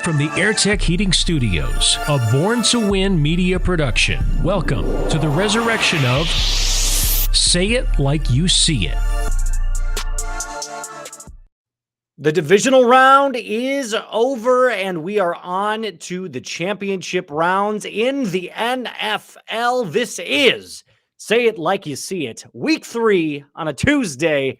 From the AirTech Heating Studios, a Born to Win media production, welcome to the resurrection of Say It Like You See It. The divisional round is over, and we are on to the championship rounds in the NFL. This is Say It Like You See It, week 3 on a Tuesday.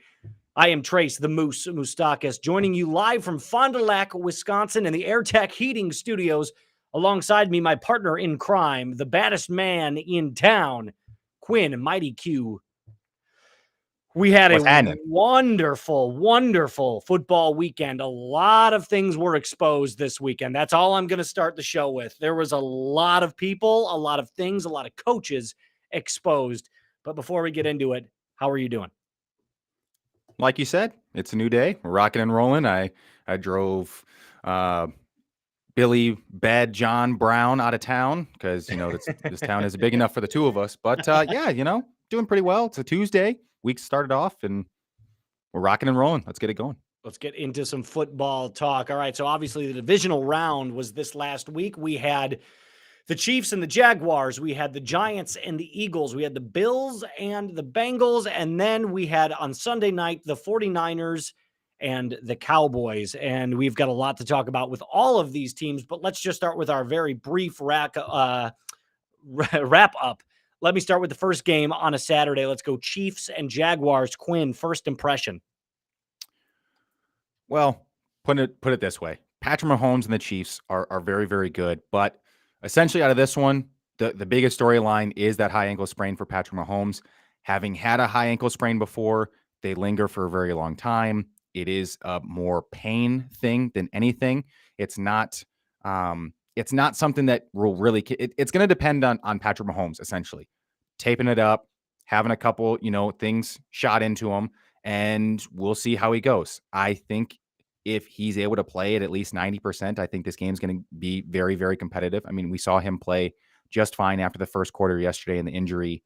I am Trace, the Moose Moustakis, joining you live from Fond du Lac, Wisconsin, in the AirTech Heating Studios. Alongside me, my partner in crime, the baddest man in town, Quinn Mighty Q. We had a wonderful football weekend. A lot of things were exposed this weekend. That's all I'm going to start the show with. There was a lot of people, a lot of things, a lot of coaches exposed. But before we get into it, how are you doing? Like you said, it's a new day. We're rocking and rolling. I drove Billy Bad John Brown out of town because, this town isn't big enough for the two of us. But, doing pretty well. It's a Tuesday. Week started off, and we're rocking and rolling. Let's get it going. Let's get into some football talk. All right, so obviously the divisional round was this last week. We had the Chiefs and the Jaguars. We had the Giants and the Eagles. We had the Bills and the Bengals. And then we had on Sunday night, the 49ers and the Cowboys. And we've got a lot to talk about with all of these teams. But let's just start with our very brief wrap up. Let me start with the first game on a Saturday. Let's go Chiefs and Jaguars. Quinn, first impression. Well, put it this way. Patrick Mahomes and the Chiefs are very, very good. But essentially, out of this one, the biggest storyline is that high ankle sprain for Patrick Mahomes. Having had a high ankle sprain before, they linger for a very long time. It is a more pain thing than anything. It's not something that will really. It's going to depend on Patrick Mahomes, essentially taping it up, having a couple things shot into him, and we'll see how he goes. I think if he's able to play at least 90%, I think this game's going to be very, very competitive. I mean, we saw him play just fine after the first quarter yesterday, and the injury,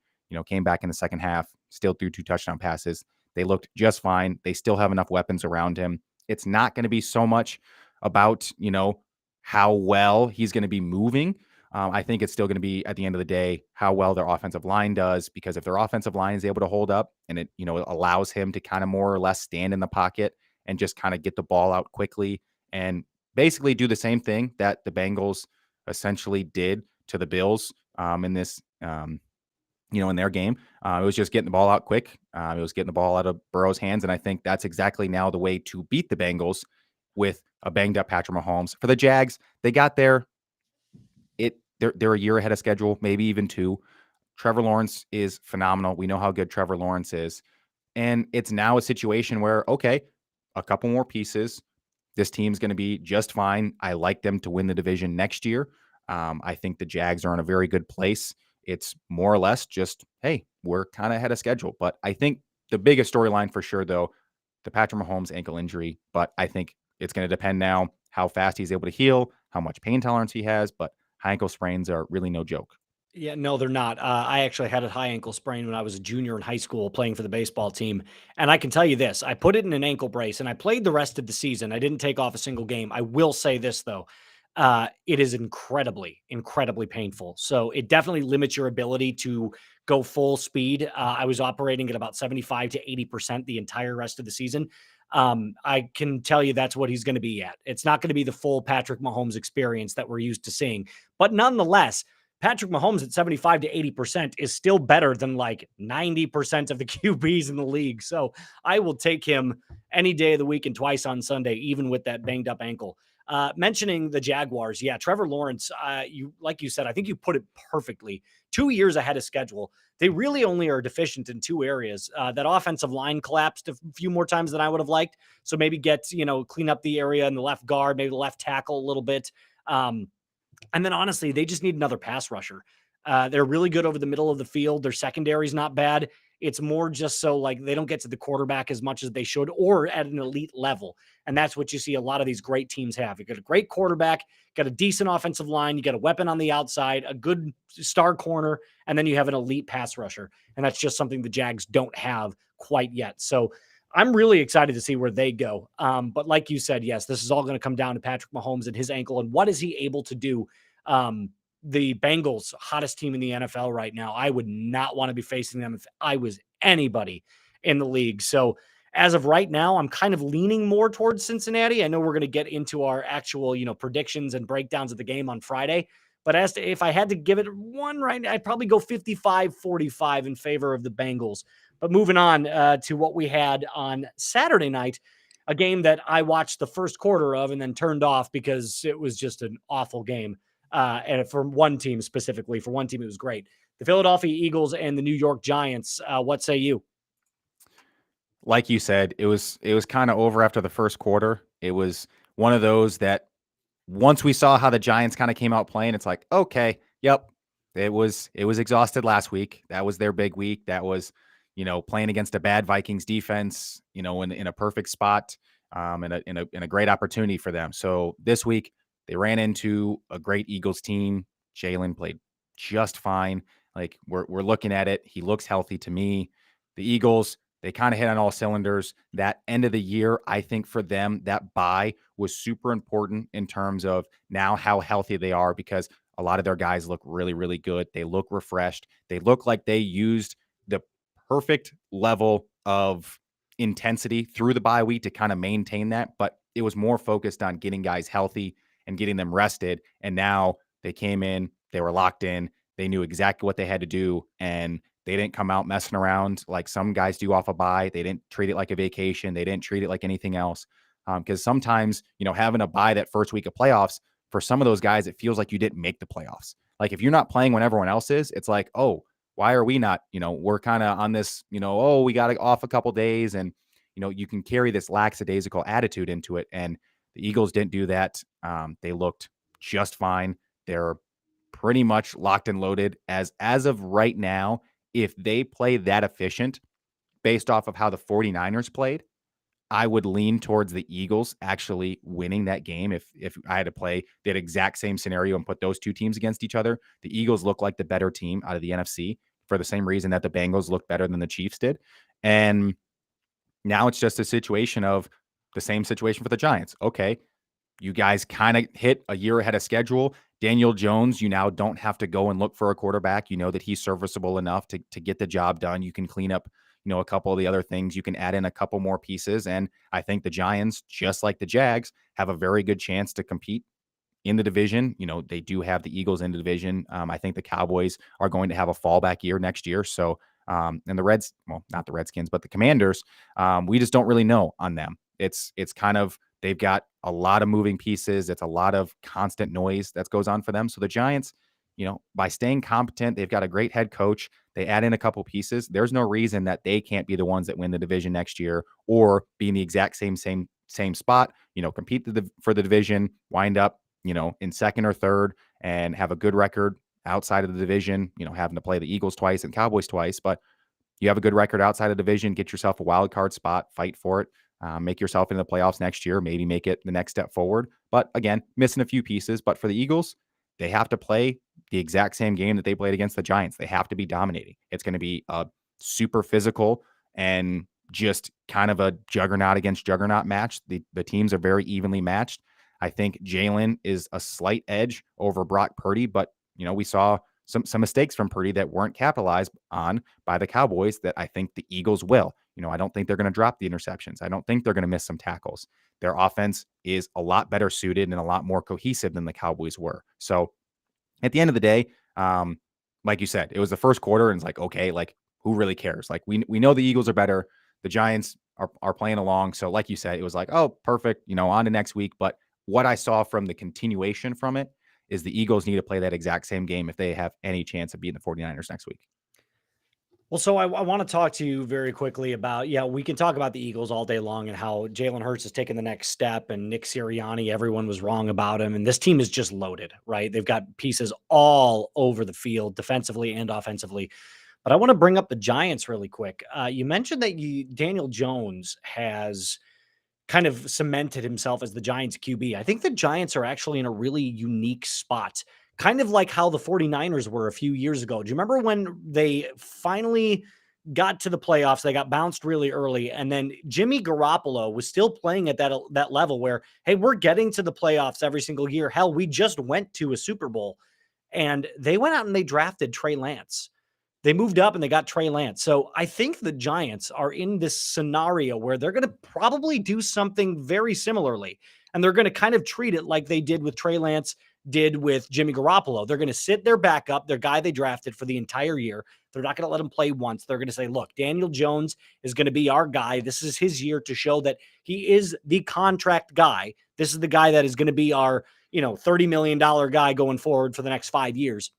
came back in the second half, still threw 2 touchdown passes. They looked just fine. They still have enough weapons around him. It's not going to be so much about, how well he's going to be moving. I think it's still going to be, at the end of the day, how well their offensive line does, because if their offensive line is able to hold up and it allows him to kind of more or less stand in the pocket and just kind of get the ball out quickly and basically do the same thing that the Bengals essentially did to the Bills in this, in their game. It was just getting the ball out quick. It was getting the ball out of Burrow's hands. And I think that's exactly now the way to beat the Bengals with a banged up Patrick Mahomes. For the Jags, they got there. They're a year ahead of schedule, maybe even 2. Trevor Lawrence is phenomenal. We know how good Trevor Lawrence is. And it's now a situation where, okay, a couple more pieces. This team's going to be just fine. I like them to win the division next year. I think the Jags are in a very good place. It's more or less just, hey, we're kind of ahead of schedule. But I think the biggest storyline for sure, though, the Patrick Mahomes ankle injury. But I think it's going to depend now how fast he's able to heal, how much pain tolerance he has. But high ankle sprains are really no joke. Yeah, no, they're not. I actually had a high ankle sprain when I was a junior in high school playing for the baseball team. And I can tell you this, I put it in an ankle brace and I played the rest of the season. I didn't take off a single game. I will say this, though. It is incredibly painful. So it definitely limits your ability to go full speed. I was operating at about 75 to 80% the entire rest of the season. I can tell you that's what he's going to be at. It's not going to be the full Patrick Mahomes experience that we're used to seeing. But nonetheless, Patrick Mahomes at 75 to 80% is still better than like 90% of the QBs in the league. So I will take him any day of the week and twice on Sunday, even with that banged up ankle. Mentioning the Jaguars, yeah, Trevor Lawrence, like you said, I think you put it perfectly. 2 years ahead of schedule. They really only are deficient in 2 areas. That offensive line collapsed a few more times than I would have liked. So maybe clean up the area in the left guard, maybe the left tackle a little bit. And then honestly, they just need another pass rusher. They're really good over the middle of the field. Their secondary is not bad. It's more just so like they don't get to the quarterback as much as they should or at an elite level. And that's what you see a lot of these great teams have. You got a great quarterback, got a decent offensive line, you got a weapon on the outside, a good star corner, and then you have an elite pass rusher. And that's just something the Jags don't have quite yet. So I'm really excited to see where they go. But like you said, yes, this is all going to come down to Patrick Mahomes and his ankle and what is he able to do. The Bengals, hottest team in the NFL right now. I would not want to be facing them if I was anybody in the league. So as of right now, I'm kind of leaning more towards Cincinnati. I know we're going to get into our actual, predictions and breakdowns of the game on Friday. But as to if I had to give it one right now, I'd probably go 55-45 in favor of the Bengals. But moving on to what we had on Saturday night, a game that I watched the first quarter of and then turned off because it was just an awful game. And for one team specifically, for one team, it was great. The Philadelphia Eagles and the New York Giants. What say you? Like you said, it was kind of over after the first quarter. It was one of those that once we saw how the Giants kind of came out playing, it's like, okay, yep, it was exhausted last week. That was their big week. That was, playing against a bad Vikings defense, in a perfect spot, in a great opportunity for them. So this week they ran into a great Eagles team. Jalen played just fine. Like we're looking at it, he looks healthy to me. The Eagles, they kind of hit on all cylinders. That end of the year, I think for them, that bye was super important in terms of now how healthy they are because a lot of their guys look really, really good. They look refreshed. They look like they used the perfect level of intensity through the bye week to kind of maintain that. But it was more focused on getting guys healthy and getting them rested. And now they came in, they were locked in, they knew exactly what they had to do. And they didn't come out messing around like some guys do off a bye. They didn't treat it like a vacation. They didn't treat it like anything else. Because sometimes, having a bye that first week of playoffs, for some of those guys, it feels like you didn't make the playoffs. Like if you're not playing when everyone else is, it's like, oh, why are we not? We're kind of on this, oh, we got off a couple days and, you can carry this lackadaisical attitude into it. And the Eagles didn't do that. They looked just fine. They're pretty much locked and loaded as of right now. If they play that efficient based off of how the 49ers played, I would lean towards the Eagles actually winning that game. If I had to play that exact same scenario and put those two teams against each other, the Eagles look like the better team out of the NFC for the same reason that the Bengals look better than the Chiefs did. And now it's just a situation of the same situation for the Giants. Okay, you guys kind of hit a year ahead of schedule. Daniel Jones, you now don't have to go and look for a quarterback. You know that he's serviceable enough to get the job done. You can clean up, a couple of the other things. You can add in a couple more pieces. And I think the Giants, just like the Jags, have a very good chance to compete in the division. They do have the Eagles in the division. I think the Cowboys are going to have a fallback year next year. So, and the Reds, well, not the Redskins, but the Commanders, we just don't really know on them. It's kind of, they've got a lot of moving pieces. It's a lot of constant noise that goes on for them. So the Giants, by staying competent, they've got a great head coach. They add in a couple pieces. There's no reason that they can't be the ones that win the division next year or be in the exact same spot, compete for the division, wind up, in second or third and have a good record outside of the division, having to play the Eagles twice and Cowboys twice, but you have a good record outside of the division, get yourself a wild card spot, fight for it, make yourself into the playoffs next year, maybe make it the next step forward. But again, missing a few pieces. But for the Eagles, they have to play the exact same game that they played against the Giants. They have to be dominating. It's going to be a super physical and just kind of a juggernaut against juggernaut match. The teams are very evenly matched. I think Jalen is a slight edge over Brock Purdy, but we saw some mistakes from Purdy that weren't capitalized on by the Cowboys that I think the Eagles will. I don't think they're going to drop the interceptions. I don't think they're going to miss some tackles. Their offense is a lot better suited and a lot more cohesive than the Cowboys were. So at the end of the day, like you said, it was the first quarter and it's like, okay, like who really cares? Like we know the Eagles are better. The Giants are playing along. So like you said, it was like, oh, perfect, on to next week. But what I saw from the continuation from it is the Eagles need to play that exact same game if they have any chance of beating the 49ers next week. Well, so I want to talk to you very quickly about, we can talk about the Eagles all day long and how Jalen Hurts is taking the next step and Nick Sirianni, everyone was wrong about him. And this team is just loaded, right? They've got pieces all over the field, defensively and offensively. But I want to bring up the Giants really quick. You mentioned that Daniel Jones has kind of cemented himself as the Giants QB. I think the Giants are actually in a really unique spot, kind of like how the 49ers were a few years ago. Do you remember when they finally got to the playoffs. They got bounced really early. And then Jimmy Garoppolo was still playing at that level where, hey, we're getting to the playoffs every single year. Hell, we just went to a Super Bowl, and they went out and they drafted Trey Lance. They moved up and they got Trey Lance. So I think the Giants are in this scenario where they're going to probably do something very similarly. And they're going to kind of treat it like they did with Trey Lance, did with Jimmy Garoppolo. They're going to sit their backup, their guy they drafted for the entire year. They're not going to let him play once. They're going to say, look, Daniel Jones is going to be our guy. This is his year to show that he is the contract guy. This is the guy that is going to be our, $30 million guy going forward for the next 5 years.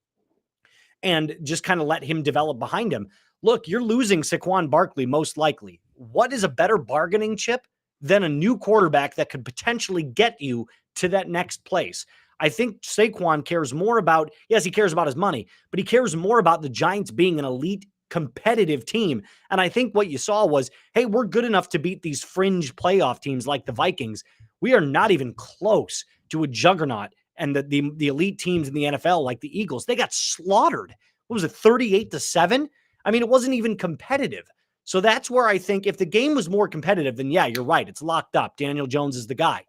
And just kind of let him develop behind him. Look, you're losing Saquon Barkley most likely. What is a better bargaining chip than a new quarterback that could potentially get you to that next place? I think Saquon cares more about, yes, he cares about his money, but he cares more about the Giants being an elite competitive team. And I think what you saw was, hey, we're good enough to beat these fringe playoff teams like the Vikings. We are not even close to a juggernaut. And the elite teams in the NFL, like the Eagles, they got slaughtered. What was it, 38-7? I mean, it wasn't even competitive. So that's where I think if the game was more competitive, then yeah, you're right. It's locked up. Daniel Jones is the guy.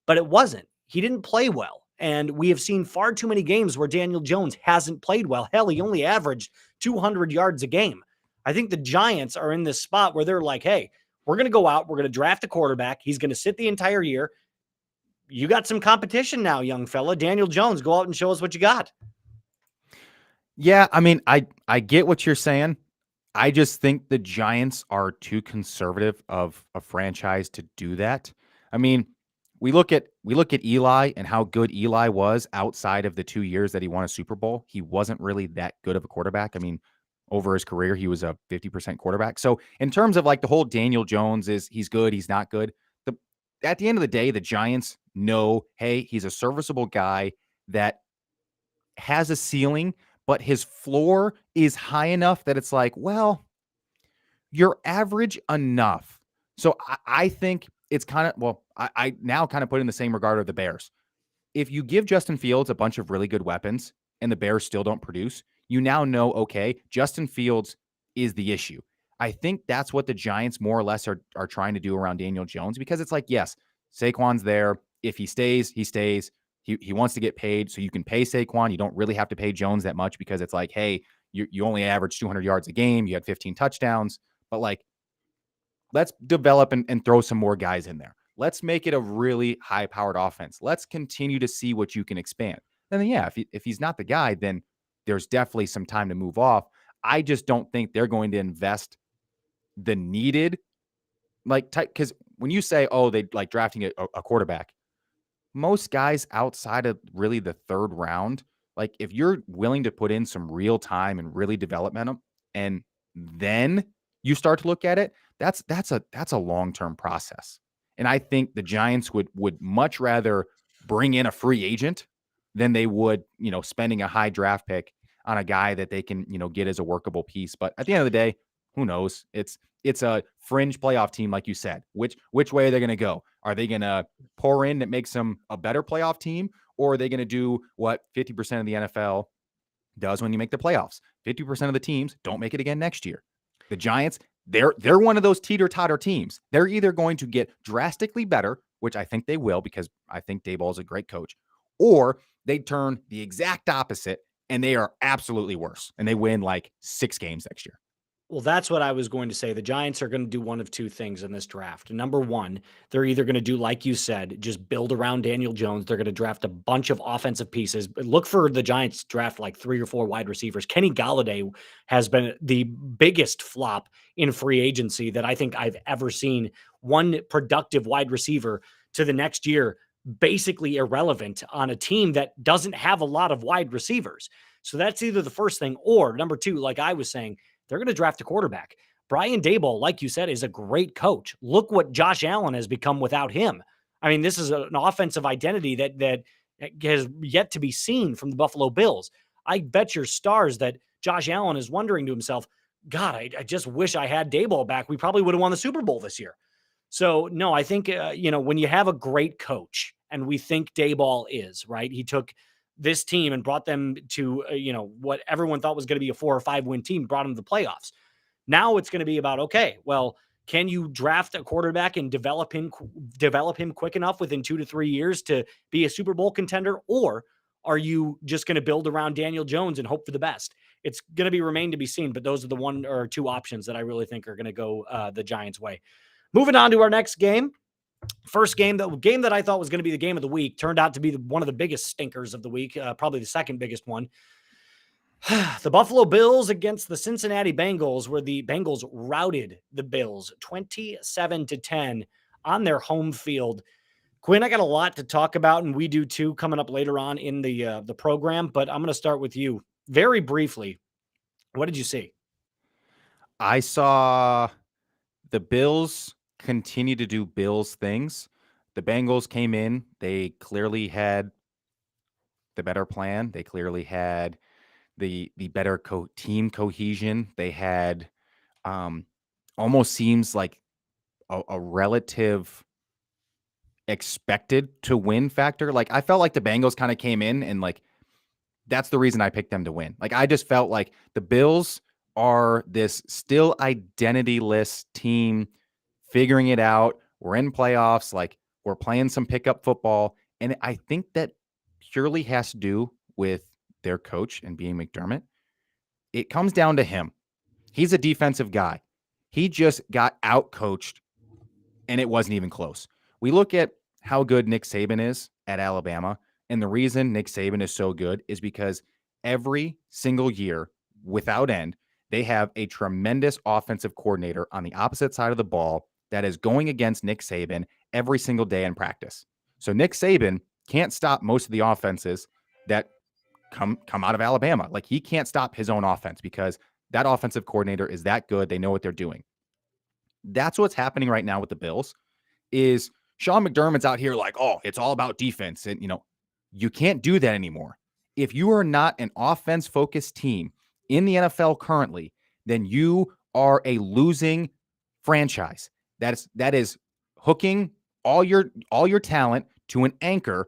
But it wasn't. He didn't play well. And we have seen far too many games where Daniel Jones hasn't played well. Hell, he only averaged 200 yards a game. I think the Giants are in this spot where they're like, hey, we're going to go out. We're going to draft a quarterback. He's going to sit the entire year. You got some competition now, young fella. Daniel Jones, go out and show us what you got. Yeah, I mean, I get what you're saying. I just think the Giants are too conservative of a franchise to do that. I mean, we look at Eli and how good Eli was outside of the 2 years that he won a Super Bowl. He wasn't really that good of a quarterback. I mean, over his career, he was a 50% quarterback. So in terms of like the whole Daniel Jones he's good, he's not good. At the end of the day, the Giants know, hey, he's a serviceable guy that has a ceiling, but his floor is high enough that it's like, well, you're average enough. So I think it's kind of, I now kind of put in the same regard of the Bears. If you give Justin Fields a bunch of really good weapons and the Bears still don't produce, you now know, okay, Justin Fields is the issue. I think that's what the Giants more or less are trying to do around Daniel Jones, because it's like, yes, Saquon's there. If he stays, he stays. He wants to get paid, so you can pay Saquon. You don't really have to pay Jones that much because it's like, hey, you only average 200 yards a game. You had 15 touchdowns. But like, let's develop and throw some more guys in there. Let's make it a really high-powered offense. Let's continue to see what you can expand. And then, yeah, if he's not the guy, then there's definitely some time to move off. I just don't think they're going to invest the needed, like, because when you say, oh, they like drafting a quarterback, most guys outside of really the third round, like if you're willing to put in some real time and really development them, and then you start to look at it, that's a long-term process. And I think the Giants would much rather bring in a free agent than they would, spending a high draft pick on a guy that they can, get as a workable piece. But at the end of the day, who knows? It's a fringe playoff team, like you said. Which way are they going to go? Are they going to pour in that makes them a better playoff team, or are they going to do what 50% of the NFL does when you make the playoffs? 50% of the teams don't make it again next year. The Giants, they're one of those teeter-totter teams. They're either going to get drastically better, which I think they will because I think Daboll is a great coach, or they turn the exact opposite and they are absolutely worse and they win like 6 games next year. Well, that's what I was going to say. The Giants are going to do one of two things in this draft. Number one, they're either going to do, like you said, just build around Daniel Jones. They're going to draft a bunch of offensive pieces. But look for the Giants to draft like 3 or 4 wide receivers. Kenny Golladay has been the biggest flop in free agency that I think I've ever seen. One productive wide receiver to the next year, basically irrelevant on a team that doesn't have a lot of wide receivers. So that's either the first thing, or number two, like I was saying, they're going to draft a quarterback. Brian Daboll, like you said, is a great coach. Look what Josh Allen has become without him. I mean, this is an offensive identity that has yet to be seen from the Buffalo Bills. I bet your stars that Josh Allen is wondering to himself, God, I just wish I had Daboll back. We probably would have won the Super Bowl this year. So, no, I think, when you have a great coach, and we think Daboll is, right? He took this team and brought them to, what everyone thought was going to be a 4 or 5 win team, brought them to the playoffs. Now it's going to be about, okay, well, can you draft a quarterback and develop him quick enough within 2 to 3 years to be a Super Bowl contender? Or are you just going to build around Daniel Jones and hope for the best? It's going to be remain to be seen, but those are the one or two options that I really think are going to go the Giants' way. Moving on to our next game. First game, the game that I thought was going to be the game of the week turned out to be one of the biggest stinkers of the week, probably the second biggest one. The Buffalo Bills against the Cincinnati Bengals, where the Bengals routed the Bills 27-10 on their home field. Quinn, I got a lot to talk about, and we do too, coming up later on in the program, but I'm going to start with you. Very briefly, what did you see? I saw the Bills continue to do Bills things. The Bengals came in. They clearly had the better plan. They clearly had the better team cohesion. They had almost seems like a relative expected to win factor. Like I felt like the Bengals kind of came in and like that's the reason I picked them to win. Like I just felt like the Bills are this still identityless team figuring it out. We're in playoffs, like we're playing some pickup football. And I think that purely has to do with their coach and being McDermott. It comes down to him. He's a defensive guy. He just got out coached and it wasn't even close. We look at how good Nick Saban is at Alabama. And the reason Nick Saban is so good is because every single year, without end, they have a tremendous offensive coordinator on the opposite side of the ball that is going against Nick Saban every single day in practice. So Nick Saban can't stop most of the offenses that come out of Alabama. Like he can't stop his own offense because that offensive coordinator is that good. They know what they're doing. That's what's happening right now with the Bills is Sean McDermott's out here like, oh, it's all about defense. And, you can't do that anymore. If you are not an offense-focused team in the NFL currently, then you are a losing franchise. That is hooking all your talent to an anchor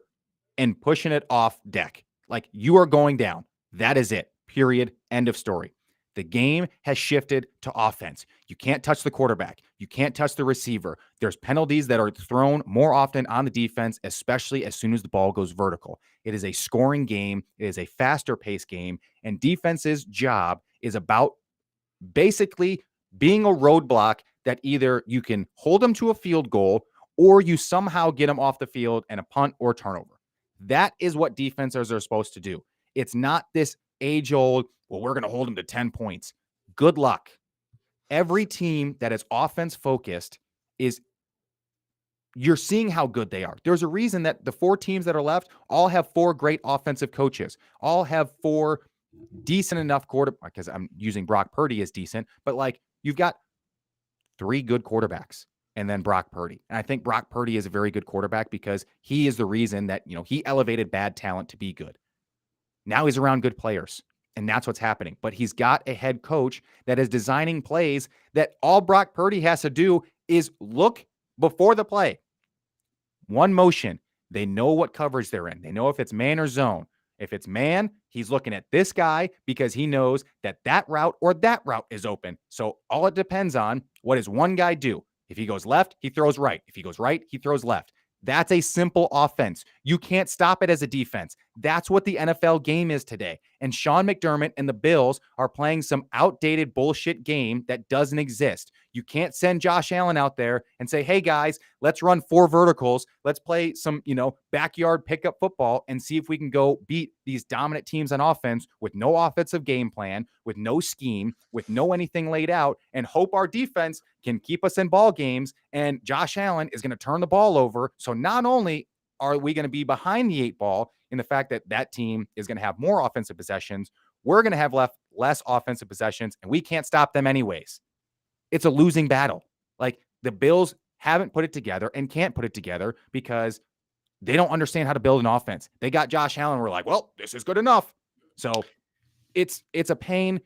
and pushing it off deck. Like you are going down. That is it. Period. End of story. The game has shifted to offense. You can't touch the quarterback. You can't touch the receiver. There's penalties that are thrown more often on the defense, especially as soon as the ball goes vertical. It is a scoring game. It is a faster paced game. And defense's job is about basically being a roadblock that either you can hold them to a field goal or you somehow get them off the field and a punt or turnover. That is what defenses are supposed to do. It's not this age-old, well, we're going to hold them to 10 points. Good luck. Every team that is offense-focused you're seeing how good they are. There's a reason that the 4 teams that are left all have 4 great offensive coaches, all have 4 decent enough quarterbacks, because I'm using Brock Purdy as decent, but like you've got 3 good quarterbacks and then Brock Purdy. And I think Brock Purdy is a very good quarterback because he is the reason that, he elevated bad talent to be good. Now he's around good players, and that's what's happening. But he's got a head coach that is designing plays that all Brock Purdy has to do is look before the play. One motion. They know what coverage they're in. They know if it's man or zone. If it's man, he's looking at this guy because he knows that route or that route is open. So all it depends on, what does one guy do? If he goes left, he throws right. If he goes right, he throws left. That's a simple offense. You can't stop it as a defense. That's what the NFL game is today. And Sean McDermott and the Bills are playing some outdated bullshit game that doesn't exist. You can't send Josh Allen out there and say, hey guys, let's run 4 verticals. Let's play some, backyard pickup football and see if we can go beat these dominant teams on offense with no offensive game plan, with no scheme, with no anything laid out, and hope our defense can keep us in ball games. And Josh Allen is going to turn the ball over. So not only are we going to be behind the 8 ball in the fact that team is going to have more offensive possessions, we're going to have less offensive possessions, and we can't stop them anyways. It's a losing battle. Like the Bills haven't put it together and can't put it together because they don't understand how to build an offense. They got Josh Allen. We're like, well, this is good enough. So it's a pain,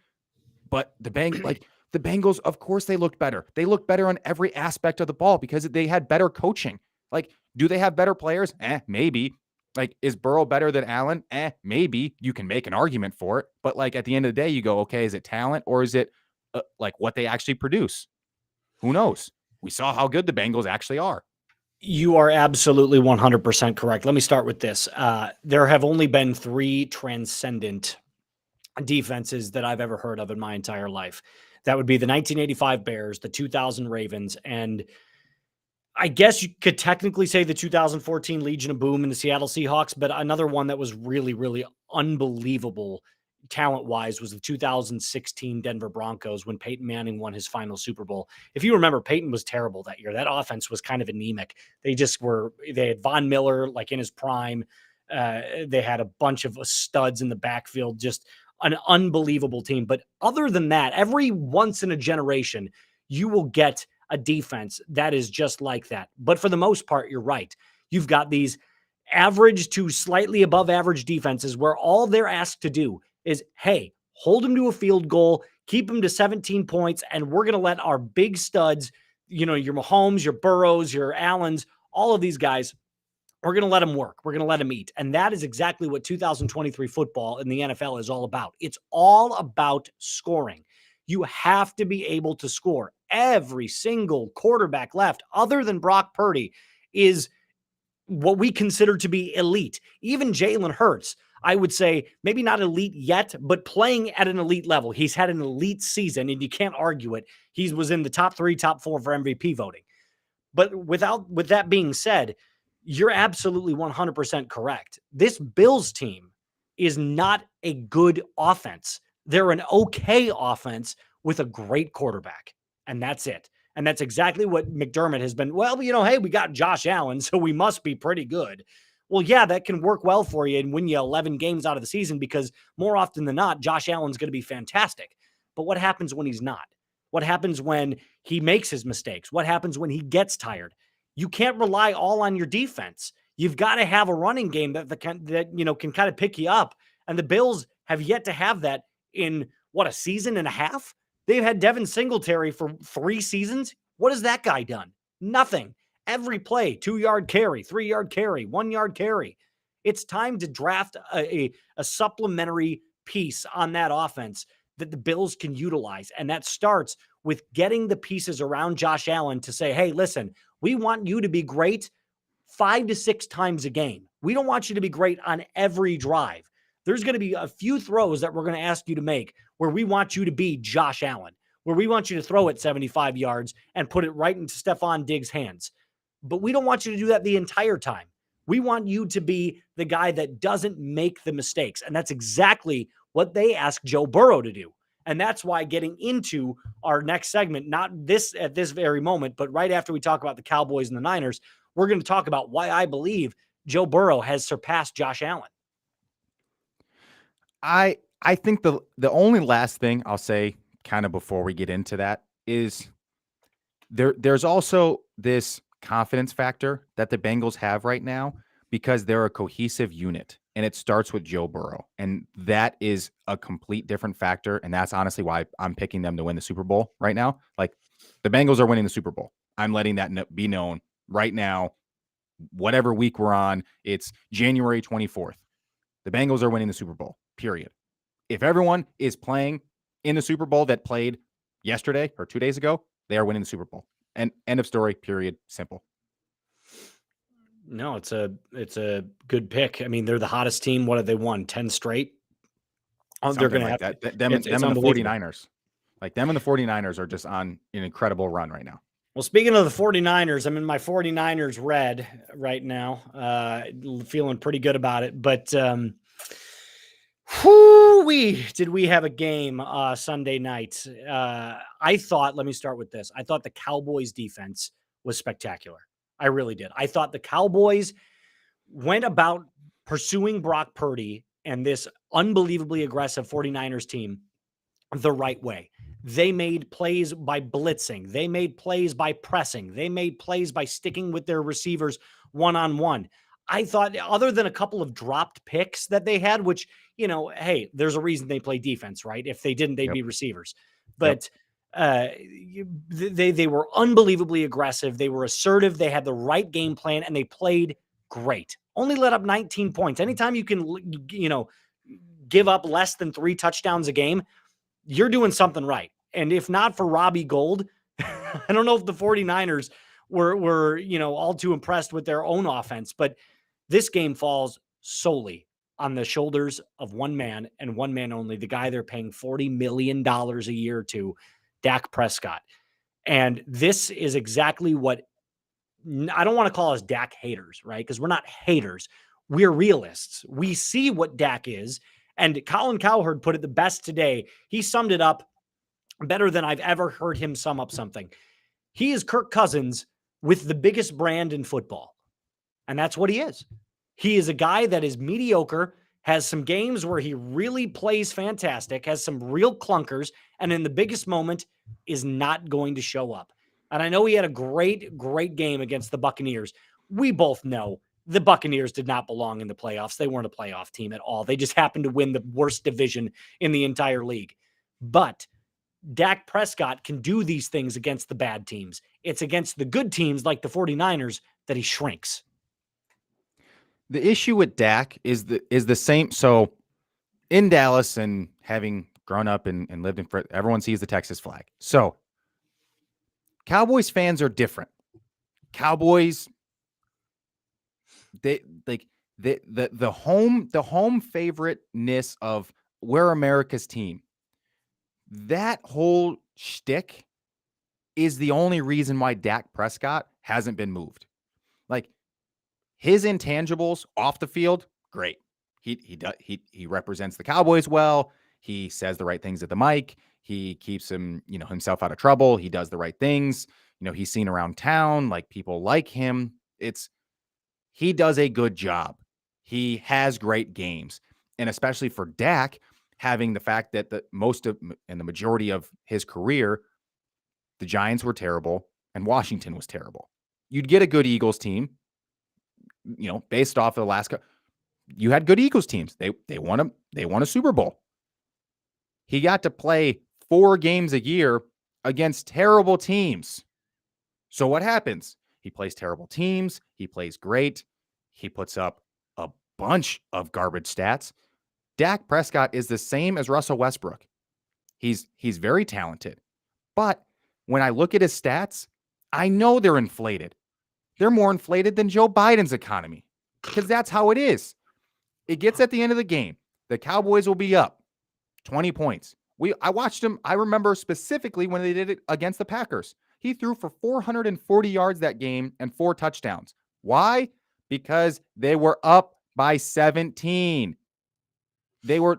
but the Bengals, of course they looked better. They looked better on every aspect of the ball because they had better coaching. Like, do they have better players? Maybe. Like, is Burrow better than Allen? Maybe. You can make an argument for it. But like at the end of the day, you go, okay, is it talent or is it like what they actually produce. Who knows? We saw how good the Bengals actually are. You are absolutely 100% correct. Let me start with this. There have only been 3 transcendent defenses that I've ever heard of in my entire life. That would be the 1985 Bears, the 2000 Ravens, and I guess you could technically say the 2014 Legion of Boom and the Seattle Seahawks, but another one that was really, really unbelievable talent-wise was the 2016 Denver Broncos when Peyton Manning won his final Super Bowl. If you remember, Peyton was terrible that year. That offense was kind of anemic. They had Von Miller like in his prime. They had a bunch of studs in the backfield, just an unbelievable team. But other than that, every once in a generation, you will get a defense that is just like that. But for the most part, you're right. You've got these average to slightly above average defenses where all they're asked to do is, hey, hold them to a field goal, keep them to 17 points, and we're going to let our big studs, your Mahomes, your Burrows, your Allens, all of these guys, we're going to let them work. We're going to let them eat. And that is exactly what 2023 football in the NFL is all about. It's all about scoring. You have to be able to score. Every single quarterback left, other than Brock Purdy, is what we consider to be elite. Even Jalen Hurts, I would say maybe not elite yet, but playing at an elite level. He's had an elite season, and you can't argue it. He was in the top 3, top 4 for MVP voting. But with that being said, you're absolutely 100% correct. This Bills team is not a good offense. They're an okay offense with a great quarterback, and that's it. And that's exactly what McDermott has been. Well, hey, we got Josh Allen, so we must be pretty good. Well, yeah, that can work well for you and win you 11 games out of the season because more often than not, Josh Allen's going to be fantastic. But what happens when he's not? What happens when he makes his mistakes? What happens when he gets tired? You can't rely all on your defense. You've got to have a running game that can kind of pick you up. And the Bills have yet to have that in a season and a half? They've had Devin Singletary for 3 seasons. What has that guy done? Nothing. Every play, 2-yard carry, 3-yard carry, 1-yard carry. It's time to draft a supplementary piece on that offense that the Bills can utilize. And that starts with getting the pieces around Josh Allen to say, hey, listen, we want you to be great 5 to 6 times a game. We don't want you to be great on every drive. There's going to be a few throws that we're going to ask you to make where we want you to be Josh Allen, where we want you to throw it 75 yards and put it right into Stephon Diggs' hands. But we don't want you to do that the entire time. We want you to be the guy that doesn't make the mistakes. And that's exactly what they asked Joe Burrow to do. And that's why getting into our next segment, not this at this very moment, but right after we talk about the Cowboys and the Niners, we're going to talk about why I believe Joe Burrow has surpassed Josh Allen. I think the only last thing I'll say kind of before we get into that is there's also this confidence factor that the Bengals have right now because they're a cohesive unit and it starts with Joe Burrow. And that is a complete different factor. And that's honestly why I'm picking them to win the Super Bowl right now. Like the Bengals are winning the Super Bowl. I'm letting that be known right now. Whatever week we're on, it's January 24th. The Bengals are winning the Super Bowl, period. If everyone is playing in the Super Bowl that played yesterday or 2 days ago, they are winning the Super Bowl. And end of story, period. Simple. No, it's a good pick. I mean, they're the hottest team. What have they won? 10 straight? They're going to have that. Them and the 49ers. Like them and the 49ers are just on an incredible run right now. Well, speaking of the 49ers, I'm in my 49ers red right now. Feeling pretty good about it. But did we have a game Sunday night? Let me start with this. I thought the Cowboys defense was spectacular. I really did. I thought the Cowboys went about pursuing Brock Purdy and this unbelievably aggressive 49ers team the right way. They made plays by blitzing. They made plays by pressing. They made plays by sticking with their receivers one-on-one. I thought other than a couple of dropped picks that they had, which, hey, there's a reason they play defense, right? If they didn't, they'd be receivers. But they were unbelievably aggressive. They were assertive. They had the right game plan, and they played great. Only let up 19 points. Anytime you can, give up less than 3 touchdowns a game, you're doing something right. And if not for Robbie Gould, I don't know if the 49ers were, all too impressed with their own offense, but this game falls solely on the shoulders of one man and one man only, the guy they're paying $40 million a year to, Dak Prescott. And this is exactly what I don't want to call us Dak haters, right? Because we're not haters. We're realists. We see what Dak is. And Colin Cowherd put it the best today. He summed it up better than I've ever heard him sum up something. He is Kirk Cousins with the biggest brand in football. And that's what he is. He is a guy that is mediocre, has some games where he really plays fantastic, has some real clunkers, and in the biggest moment is not going to show up. And I know he had a great, great game against the Buccaneers. We both know the Buccaneers did not belong in the playoffs. They weren't a playoff team at all. They just happened to win the worst division in the entire league. But Dak Prescott can do these things against the bad teams. It's against the good teams like the 49ers that he shrinks. The issue with Dak is the same. So in Dallas, and having grown up and lived in, everyone sees the Texas flag. So Cowboys fans are different. Cowboys, the home favoriteness of we're America's team. That whole shtick is the only reason why Dak Prescott hasn't been moved. Like, his intangibles off the field, great. He represents the Cowboys well. He says the right things at the mic. He keeps himself out of trouble. He does the right things. He's seen around town. Like, people like him. He does a good job. He has great games. And especially for Dak, having the fact that the majority of his career, the Giants were terrible and Washington was terrible. You'd get a good Eagles team, based off of the last you had good Eagles teams. They won a Super Bowl. He got to play 4 games a year against terrible teams. So what happens? He plays terrible teams. He plays great. He puts up a bunch of garbage stats. Dak Prescott is the same as Russell Westbrook. He's very talented. But when I look at his stats, I know they're inflated. They're more inflated than Joe Biden's economy, because that's how it is. It gets at the end of the game. The Cowboys will be up 20 points. I watched him. I remember specifically when they did it against the Packers. He threw for 440 yards that game and 4 touchdowns. Why? Because they were up by 17. They were,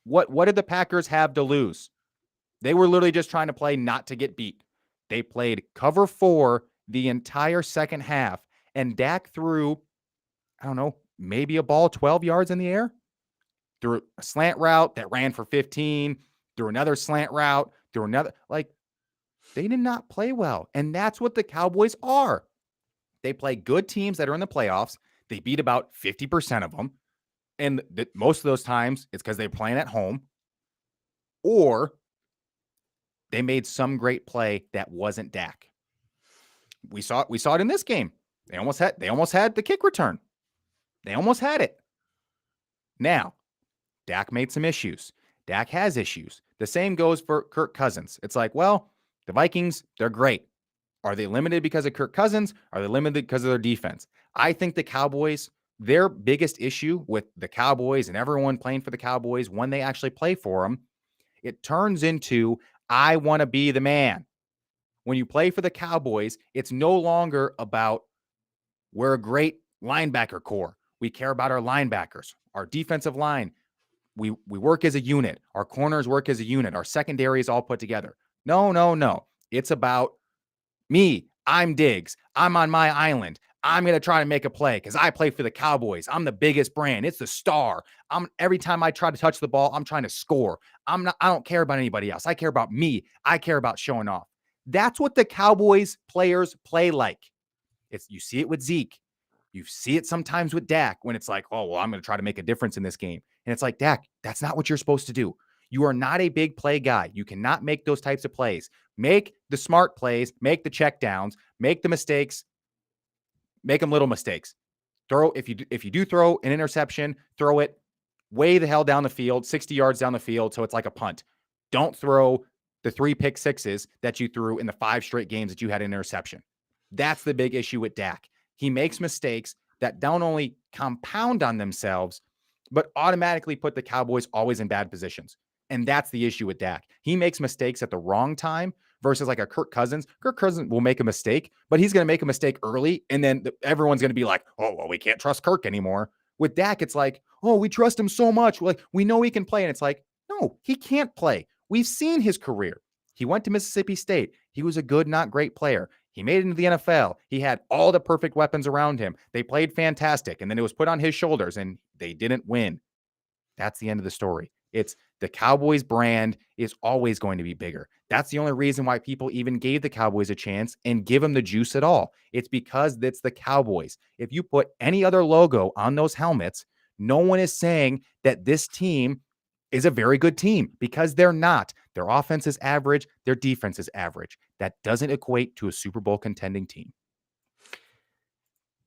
what did the Packers have to lose? They were literally just trying to play not to get beat. They played cover 4 the entire second half, and Dak threw, I don't know, maybe a ball 12 yards in the air, threw a slant route that ran for 15, threw another slant route, threw another, they did not play well. And that's what the Cowboys are. They play good teams that are in the playoffs. They beat about 50% of them. And most of those times it's because they're playing at home, or they made some great play that wasn't Dak. We saw it in this game. They almost had the kick return. They almost had it. Now, Dak made some issues. Dak has issues. The same goes for Kirk Cousins. It's like, well, the Vikings, they're great. Are they limited because of Kirk Cousins? Are they limited because of their defense? I think the Cowboys, their biggest issue with the Cowboys and everyone playing for the Cowboys, when they actually play for them, it turns into, I want to be the man. When you play for the Cowboys, it's no longer about, we're a great linebacker core. We care about our linebackers, our defensive line. We work as a unit. Our corners work as a unit. Our secondary is all put together. No. It's about me. I'm Diggs. I'm on my island. I'm going to try to make a play because I play for the Cowboys. I'm the biggest brand. It's the star. Every time I try to touch the ball, I'm trying to score. I don't care about anybody else. I care about me. I care about showing off. That's what the Cowboys players play like. You see it with Zeke. You see it sometimes with Dak when it's like, oh, well, I'm going to try to make a difference in this game. And it's like, Dak, that's not what you're supposed to do. You are not a big play guy. You cannot make those types of plays. Make the smart plays, make the check downs, make the mistakes, make them little mistakes. If you do throw an interception, throw it way the hell down the field, 60 yards down the field, so it's like a punt. Don't throw the 3 pick sixes that you threw in the 5 straight games that you had an interception. That's the big issue with Dak. He makes mistakes that don't only compound on themselves, but automatically put the Cowboys always in bad positions. And that's the issue with Dak. He makes mistakes at the wrong time versus like a Kirk Cousins. Kirk Cousins will make a mistake, but he's going to make a mistake early. And then everyone's going to be like, oh, well, we can't trust Kirk anymore. With Dak, it's like, oh, we trust him so much. Like, we know he can play. And it's like, no, he can't play. We've seen his career. He went to Mississippi State. He was a good, not great player. He made it into the NFL. He had all the perfect weapons around him. They played fantastic. And then it was put on his shoulders and they didn't win. That's the end of the story. It's the Cowboys brand is always going to be bigger. That's the only reason why people even gave the Cowboys a chance and give them the juice at all. It's because it's the Cowboys. If you put any other logo on those helmets, no one is saying that this team is a very good team, because they're not. Their offense is average. Their defense is average. That doesn't equate to a Super Bowl contending team.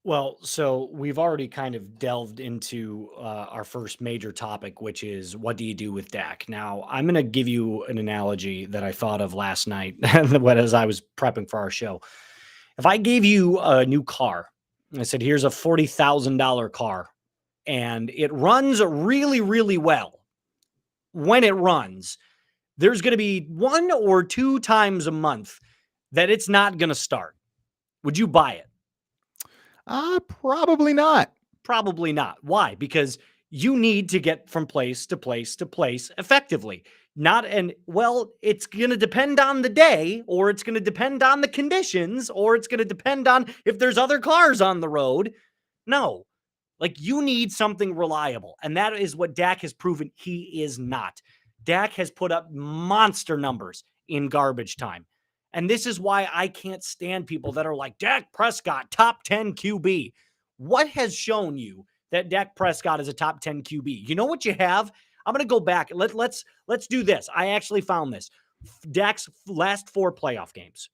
Well, so we've already kind of delved into our first major topic, which is what do you do with Dak? Now, I'm going to give you an analogy that I thought of last night as I was prepping for our show. If I gave you a new car, I said, here's a $40,000 car, and it runs really, really well. When it runs, there's going to be 1 or 2 times a month that it's not going to start. Would you buy it? Probably not. Probably not. Why? Because you need to get from place to place to place effectively. It's going to depend on the day, or it's going to depend on the conditions, or it's going to depend on if there's other cars on the road. No, like, you need something reliable. And that is what Dak has proven he is not. Dak has put up monster numbers in garbage time. And this is why I can't stand people that are like, Dak Prescott, top 10 QB. What has shown you that Dak Prescott is a top 10 QB? You know what you have? I'm going to go back. Let's do this. I actually found this. Dak's last 4 playoff games,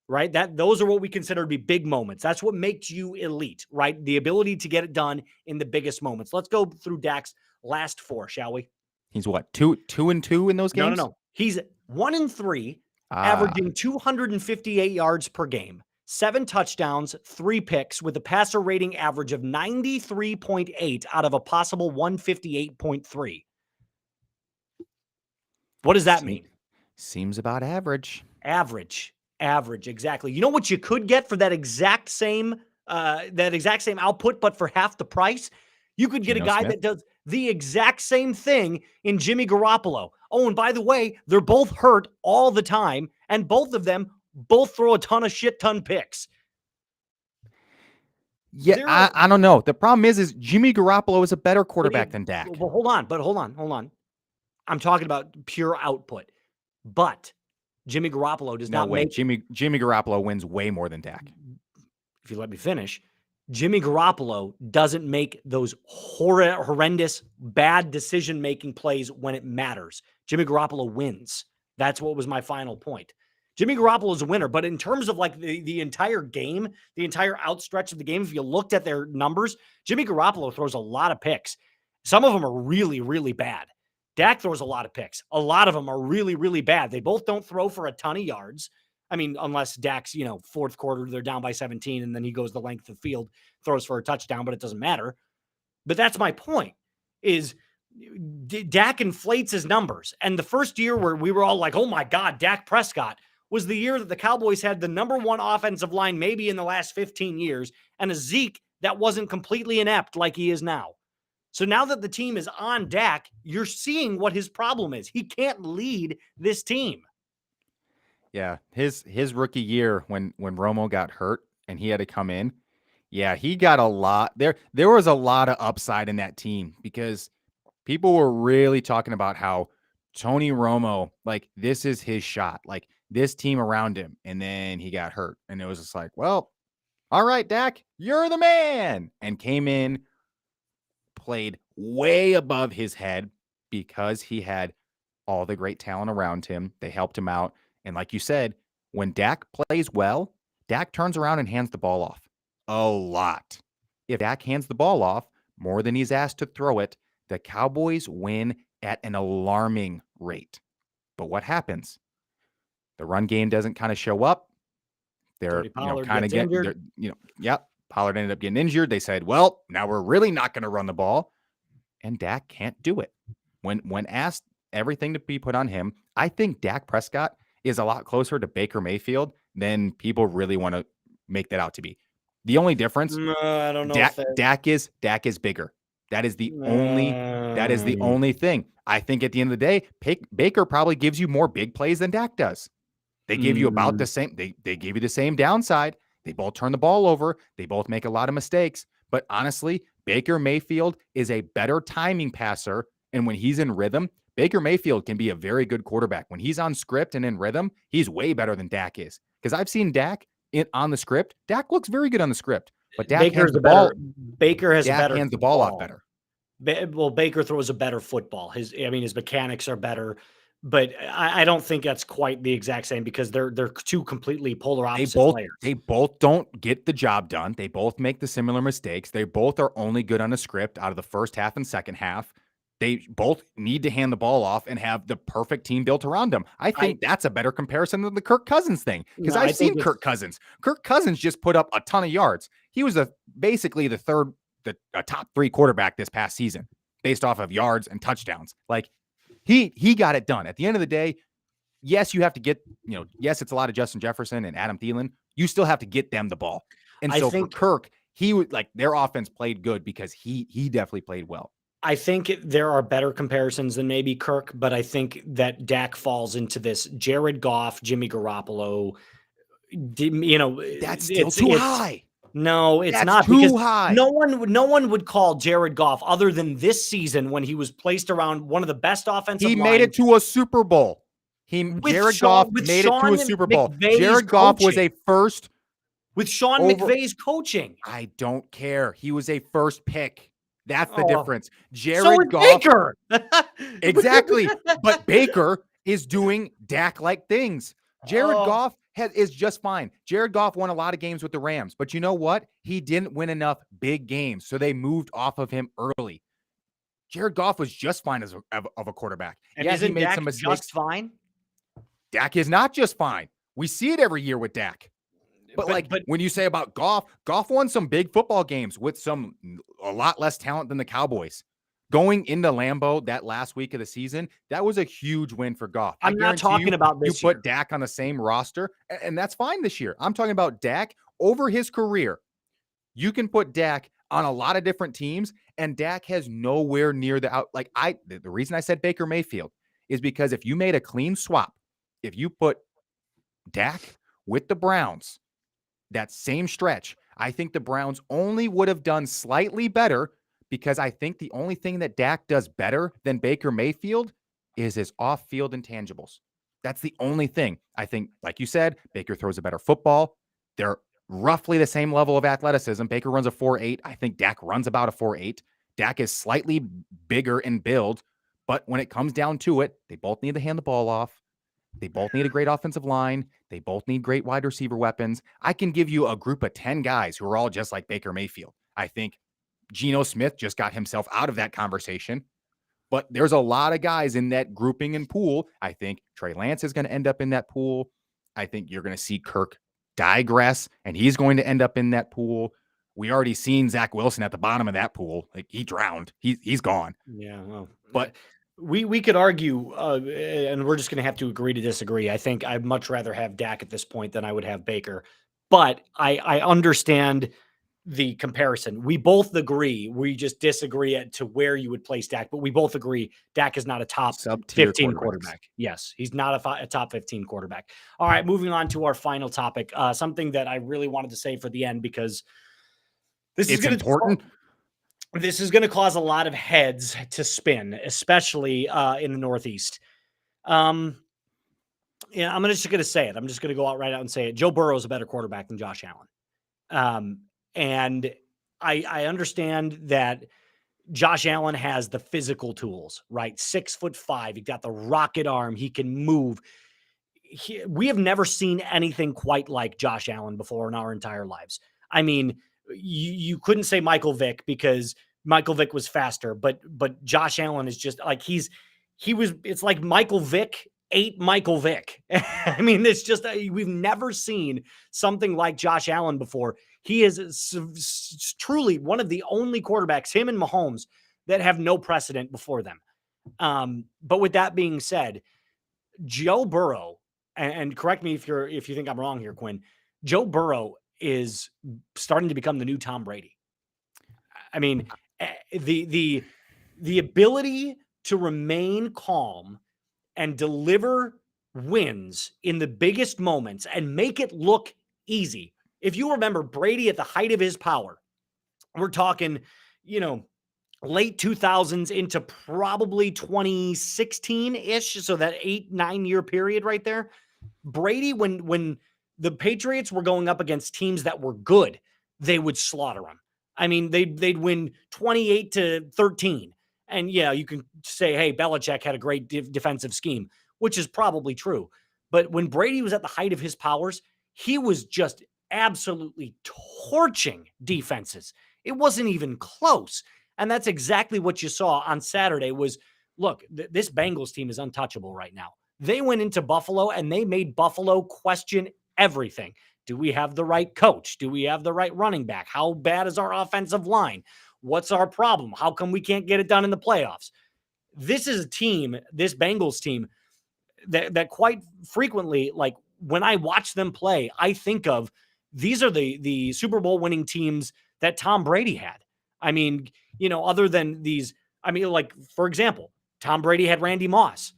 right? Those are what we consider to be big moments. That's what makes you elite, right? The ability to get it done in the biggest moments. Let's go through Dak's last 4, shall we? He's what, 2-2 in those games? No. He's 1-3. Averaging 258 yards per game, 7 touchdowns, 3 picks, with a passer rating average of 93.8 out of a possible 158.3. What does that mean? Seems about average. Average, exactly. You know what you could get for that exact same output, but for half the price? You could get a guy that does the exact same thing in Jimmy Garoppolo. Oh, and by the way, they're both hurt all the time, and both of them throw a ton picks. Yeah, I don't know. The problem is Jimmy Garoppolo is a better quarterback than Dak. Well, hold on. I'm talking about pure output. But Jimmy Garoppolo does not make... Jimmy Garoppolo wins way more than Dak. If you let me finish, Jimmy Garoppolo doesn't make those horrendous, bad decision-making plays when it matters. Jimmy Garoppolo wins. That's what was my final point. Jimmy Garoppolo is a winner, but in terms of like the entire game, the entire outstretch of the game, if you looked at their numbers, Jimmy Garoppolo throws a lot of picks. Some of them are really, really bad. Dak throws a lot of picks. A lot of them are really, really bad. They both don't throw for a ton of yards. I mean, unless Dak's, fourth quarter, they're down by 17, and then he goes the length of the field, throws for a touchdown, but it doesn't matter. But that's my point, is Dak inflates his numbers. And the first year where we were all like, oh my God, Dak Prescott, was the year that the Cowboys had the number 1 offensive line maybe in the last 15 years, and a Zeke that wasn't completely inept like he is now. So now that the team is on Dak, you're seeing what his problem is. He can't lead this team. Yeah, his rookie year when Romo got hurt and he had to come in, yeah, he got a lot. There was a lot of upside in that team, because people were really talking about how Tony Romo, like, this is his shot, like this team around him, and then he got hurt, and it was just like, well, all right, Dak, you're the man, and came in, played way above his head because he had all the great talent around him. They helped him out. And like you said, when Dak plays well, Dak turns around and hands the ball off a lot. If Dak hands the ball off more than he's asked to throw it, the Cowboys win at an alarming rate. But what happens? The run game doesn't kind of show up. They're, Tony Pollard kind of gets injured. Pollard ended up getting injured. They said, well, now we're really not going to run the ball. And Dak can't do it. When asked everything to be put on him, I think Dak Prescott is a lot closer to Baker Mayfield than people really want to make that out to be. The only difference, No, I don't know. Dak is bigger. That is the only thing. I think at the end of the day, Baker probably gives you more big plays than Dak does. They give you about the same. They give you the same downside. They both turn the ball over. They both make a lot of mistakes. But honestly, Baker Mayfield is a better timing passer. And when he's in rhythm, Baker Mayfield can be a very good quarterback. When he's on script and in rhythm, he's way better than Dak is. Because I've seen Dak on the script. Dak looks very good on the script. But Dak hands the ball. Baker has Dak a better hands the ball off better. Well, Baker throws a better football. His mechanics are better. But I don't think that's quite the exact same because they're two completely polar opposite players. They both don't get the job done. They both make the similar mistakes. They both are only good on a script out of the first half and second half. They both need to hand the ball off and have the perfect team built around them. I think that's a better comparison than the Kirk Cousins thing because I've seen Kirk Cousins. Kirk Cousins just put up a ton of yards. He was basically a top 3 quarterback this past season based off of yards and touchdowns. Like, He got it done. At the end of the day, yes, you have to get, yes, it's a lot of Justin Jefferson and Adam Thielen. You still have to get them the ball. And so for Kirk, he would their offense played good because he definitely played well. I think there are better comparisons than maybe Kirk, but I think that Dak falls into this Jared Goff, Jimmy Garoppolo. That's still too high. No, it's not too high. No one would call Jared Goff other than this season when he was placed around one of the best offensive lines. He made it to a Super Bowl. Jared Goff made it to a Super Bowl. Jared Goff was a first with Sean McVay's coaching. I don't care. He was a first pick. That's the difference. Jared Goff. Baker. Exactly. But Baker is doing Dak-like things. Jared Goff is just fine. Jared Goff won a lot of games with the Rams, but you know what? He didn't win enough big games, so they moved off of him early. Jared Goff was just fine as a quarterback. And he made some mistakes. Just fine? Dak is not just fine. We see it every year with Dak. But when you say about Goff won some big football games with a lot less talent than the Cowboys. Going into Lambeau that last week of the season, that was a huge win for Goff. I'm not talking about this year. You put Dak on the same roster, and that's fine this year. I'm talking about Dak over his career. You can put Dak on a lot of different teams, and Dak has nowhere near the reason I said Baker Mayfield is because if you made a clean swap, if you put Dak with the Browns, that same stretch, I think the Browns only would have done slightly better because I think the only thing that Dak does better than Baker Mayfield is his off-field intangibles. That's the only thing. I think, like you said, Baker throws a better football. They're roughly the same level of athleticism. Baker runs a 4.8. I think Dak runs about a 4.8. Dak is slightly bigger in build, but when it comes down to it, they both need to hand the ball off. They both need a great offensive line. They both need great wide receiver weapons. I can give you a group of 10 guys who are all just like Baker Mayfield. I think Geno Smith just got himself out of that conversation. But there's a lot of guys in that grouping and pool. I think Trey Lance is going to end up in that pool. I think you're going to see Kirk digress, and he's going to end up in that pool. We already seen Zach Wilson at the bottom of that pool. Like, he drowned. He's gone. Yeah. Well, but we could argue, and we're just going to have to agree to disagree. I think I'd much rather have Dak at this point than I would have Baker. But I understand the comparison. We both agree. We just disagree as to where you would place Dak, but we both agree Dak is not a top 15 quarterback. Yes, he's not a top 15 quarterback. All right, moving on to our final topic, something that I really wanted to say for the end because this is important. This is going to cause a lot of heads to spin, especially in the Northeast. I'm just going to say it. I'm just going to go out right out and say it. Joe Burrow is a better quarterback than Josh Allen. And I understand that Josh Allen has the physical tools, right? 6'5". He got the rocket arm. He can move. We have never seen anything quite like Josh Allen before in our entire lives. I mean, you couldn't say Michael Vick because Michael Vick was faster, but Josh Allen is just like it's like Michael Vick ate Michael Vick. I mean, it's just, we've never seen something like Josh Allen before. He is truly one of the only quarterbacks, him and Mahomes, that have no precedent before them. But with that being said, Joe Burrow, and correct me if you think I'm wrong here, Quinn, Joe Burrow is starting to become the new Tom Brady. I mean, the ability to remain calm and deliver wins in the biggest moments and make it look easy. If you remember Brady at the height of his power, we're talking, late 2000s into probably 2016-ish, so that 8-9 year period right there. Brady, when the Patriots were going up against teams that were good, they would slaughter them. I mean, they'd win 28-13. And yeah, you can say, hey, Belichick had a great defensive scheme, which is probably true. But when Brady was at the height of his powers, he was just absolutely torching defenses. It wasn't even close. And that's exactly what you saw on Saturday was, look, this Bengals team is untouchable right now. They went into Buffalo and they made Buffalo question everything. Do we have the right coach? Do we have the right running back? How bad is our offensive line? What's our problem? How come we can't get it done in the playoffs? This is a team, this Bengals team, that quite frequently, like when I watch them play, I think of these are the Super Bowl winning teams that Tom Brady had. I mean, other than these, I mean, like, for example, Tom Brady had Randy Moss.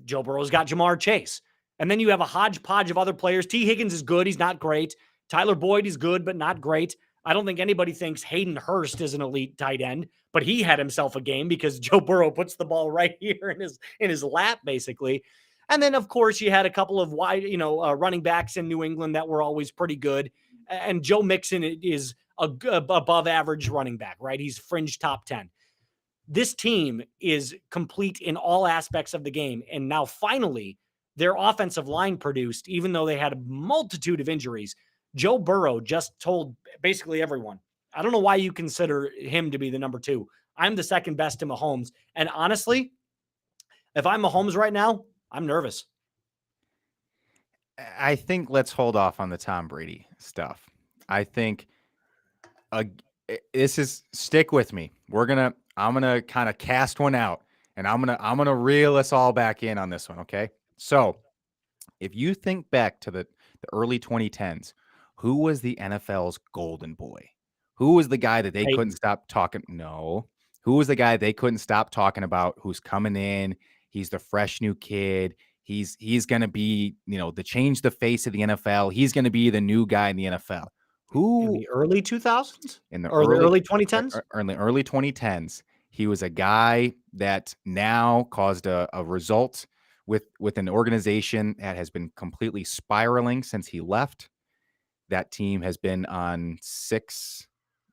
Joe Burrow's got Jamar Chase. And then you have a hodgepodge of other players. T. Higgins is good. He's not great. Tyler Boyd is good, but not great. I don't think anybody thinks Hayden Hurst is an elite tight end, but he had himself a game because Joe Burrow puts the ball right here in his lap, basically. And then, of course, you had a couple of wide, running backs in New England that were always pretty good. And Joe Mixon is a above average running back, right? He's fringe top 10. This team is complete in all aspects of the game. And now finally, their offensive line produced, even though they had a multitude of injuries. Joe Burrow just told basically everyone, I don't know why you consider him to be the number 2. I'm the second best to Mahomes. And honestly, if I'm Mahomes right now, I'm nervous. I think let's hold off on the Tom Brady stuff. I think this is, stick with me. I'm gonna kind of cast one out, and I'm gonna reel us all back in on this one. Okay, so if you think back to the early 2010s, who was the NFL's golden boy? Who was the guy that they couldn't stop talking? No, who was the guy they couldn't stop talking about? Who's coming in? He's the fresh new kid. He's going to be, to change the face of the NFL. He's going to be the new guy in the NFL. Who in the early 2000s? In the early 2010s? In the early 2010s, he was a guy that now caused a result with an organization that has been completely spiraling since he left. That team has been on 6,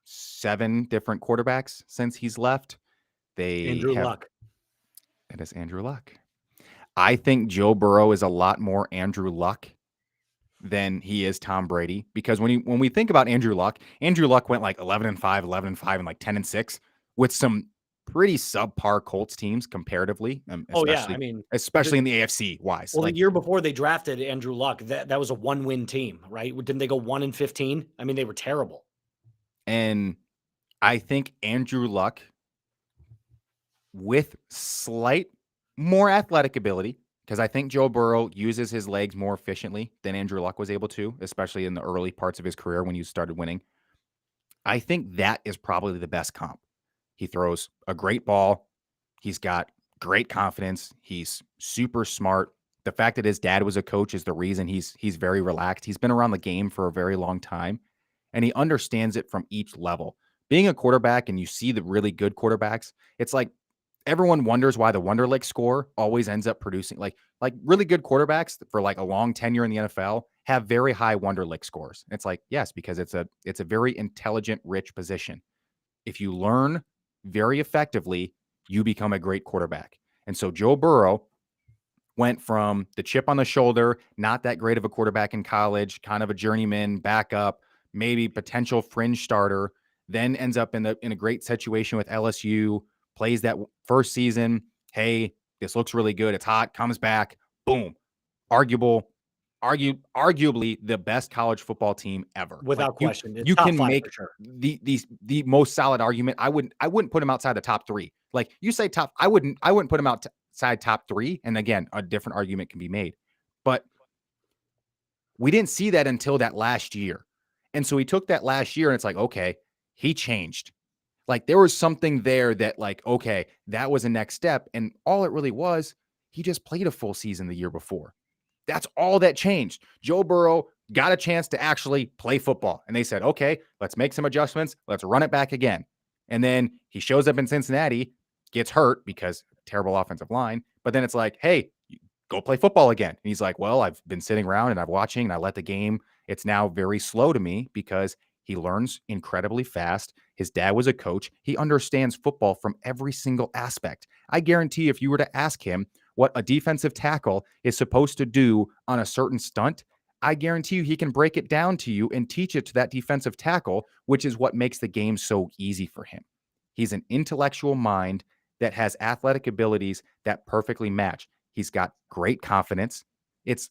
7 different quarterbacks since he's left. Andrew Luck. It is Andrew Luck. I think Joe Burrow is a lot more Andrew Luck than he is Tom Brady, because when we think about Andrew Luck went like 11-5, 11-5, and like 10-6 with some pretty subpar Colts teams comparatively. Especially in the AFC wise. Well, the year before they drafted Andrew Luck, that was a 1-win team, right? Didn't they go 1-15? I mean, they were terrible. And I think Andrew Luck, with slight more athletic ability, because I think Joe Burrow uses his legs more efficiently than Andrew Luck was able to, especially in the early parts of his career when you started winning. I think that is probably the best comp. He throws a great ball. He's got great confidence. He's super smart. The fact that his dad was a coach is the reason he's very relaxed. He's been around the game for a very long time, and he understands it from each level. Being a quarterback, and you see the really good quarterbacks, it's like everyone wonders why the Wonderlic score always ends up producing like really good quarterbacks for like a long tenure in the NFL have very high Wonderlic scores. And it's like, yes, because it's a very intelligent, rich position. If you learn very effectively, you become a great quarterback. And so Joe Burrow went from the chip on the shoulder, not that great of a quarterback in college, kind of a journeyman, backup, maybe potential fringe starter, then ends up in a great situation with LSU, plays that first season. Hey, this looks really good. It's hot, comes back, boom, arguably the best college football team ever. Without question. It's You top can 5 make for sure. the most solid argument. I wouldn't put him outside the top 3. Like you say top, I wouldn't put him outside top 3. And again, a different argument can be made, but we didn't see that until that last year. And so he took that last year and it's like, okay, he changed. Like there was something there that like, okay, that was a next step. And all it really was, he just played a full season the year before. That's all that changed. Joe Burrow got a chance to actually play football. And they said, okay, let's make some adjustments. Let's run it back again. And then he shows up in Cincinnati, gets hurt because terrible offensive line. But then it's like, hey, go play football again. And he's like, well, I've been sitting around and I'm watching and I let the game. It's now very slow to me because he learns incredibly fast. His dad was a coach. He understands football from every single aspect. I guarantee if you were to ask him what a defensive tackle is supposed to do on a certain stunt, I guarantee you he can break it down to you and teach it to that defensive tackle, which is what makes the game so easy for him. He's an intellectual mind that has athletic abilities that perfectly match. He's got great confidence. It's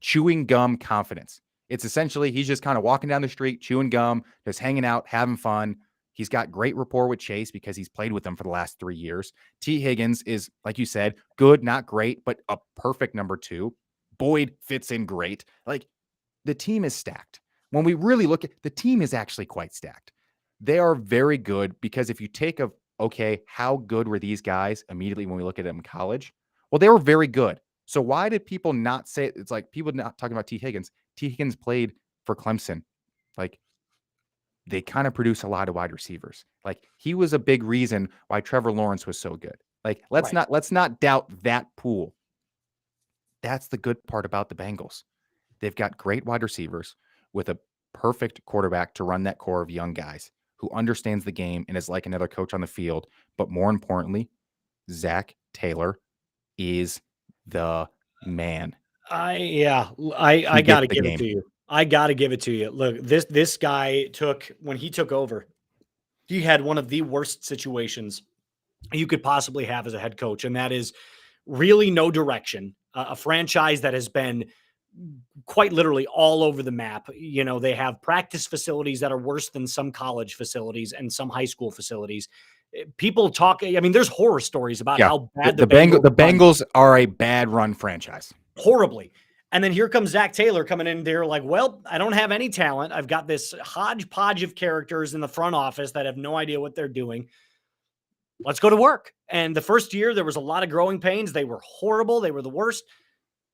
chewing gum confidence. It's essentially he's just kind of walking down the street, chewing gum, just hanging out, having fun. He's got great rapport with Chase because he's played with him for the last 3 years. T. Higgins is, like you said, good, not great, but a perfect number 2. Boyd fits in great. Like the team is stacked. When we really look at the team is actually quite stacked. They are very good because if you take okay, how good were these guys immediately when we look at them in college? Well, they were very good. So why did people not say it's like people not talking about T. Higgins? T. Higgins played for Clemson. Like they kind of produce a lot of wide receivers. Like he was a big reason why Trevor Lawrence was so good. Like let's not doubt that pool. That's the good part about the Bengals. They've got great wide receivers with a perfect quarterback to run that core of young guys who understands the game and is like another coach on the field. But more importantly, Zach Taylor is the man. I got to give it to you. I got to give it to you. Look, this guy when he took over, he had one of the worst situations you could possibly have as a head coach. And that is really no direction, a franchise that has been quite literally all over the map. You know, they have practice facilities that are worse than some college facilities and some high school facilities. People talk. I mean, there's horror stories about how bad the Bengals are a bad run franchise. Horribly. And then here comes Zach Taylor coming in there like, well, I don't have any talent. I've got this hodgepodge of characters in the front office that have no idea what they're doing. Let's go to work. And the first year, there was a lot of growing pains. They were horrible. They were the worst.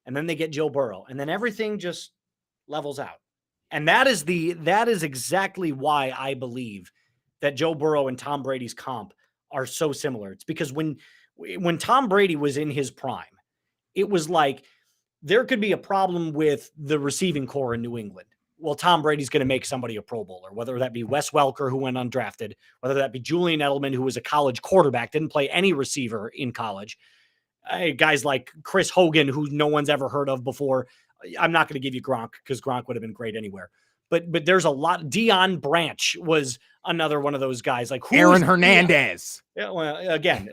And then they get Joe Burrow. And then everything just levels out. And that is exactly why I believe that Joe Burrow and Tom Brady's comp are so similar. It's because when Tom Brady was in his prime, it was like there could be a problem with the receiving core in New England. Well, Tom Brady's going to make somebody a Pro Bowler, whether that be Wes Welker, who went undrafted, whether that be Julian Edelman, who was a college quarterback, didn't play any receiver in college. Guys like Chris Hogan, who no one's ever heard of before. I'm not going to give you Gronk because Gronk would have been great anywhere. But there's a lot. Deion Branch was another one of those guys. Like Aaron Hernandez. Yeah, well, again,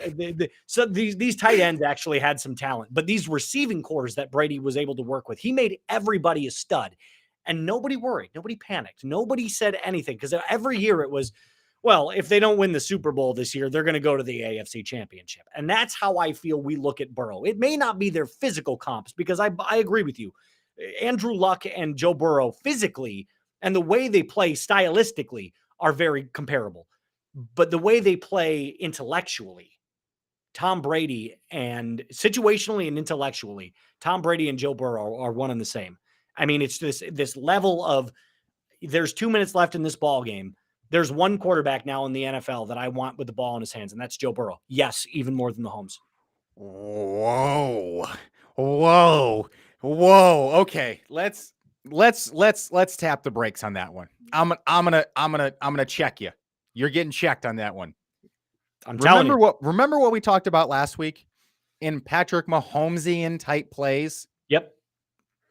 so these tight ends actually had some talent, but these receiving cores that Brady was able to work with, he made everybody a stud, and nobody worried, nobody panicked, nobody said anything because every year it was, well, if they don't win the Super Bowl this year, they're going to go to the AFC Championship, and that's how I feel we look at Burrow. It may not be their physical comps because I agree with you, Andrew Luck and Joe Burrow physically and the way they play stylistically are very comparable. But the way they play intellectually, Tom Brady and situationally and intellectually, Tom Brady and Joe Burrow are one and the same. I mean, it's this level of there's 2 minutes left in this ball game. There's one quarterback now in the NFL that I want with the ball in his hands, and that's Joe Burrow. Yes, even more than Mahomes. Whoa. Okay, let's tap the brakes on that one. I'm gonna check you. You're getting checked on that one. Remember what we talked about last week in Patrick Mahomesian type plays? Yep.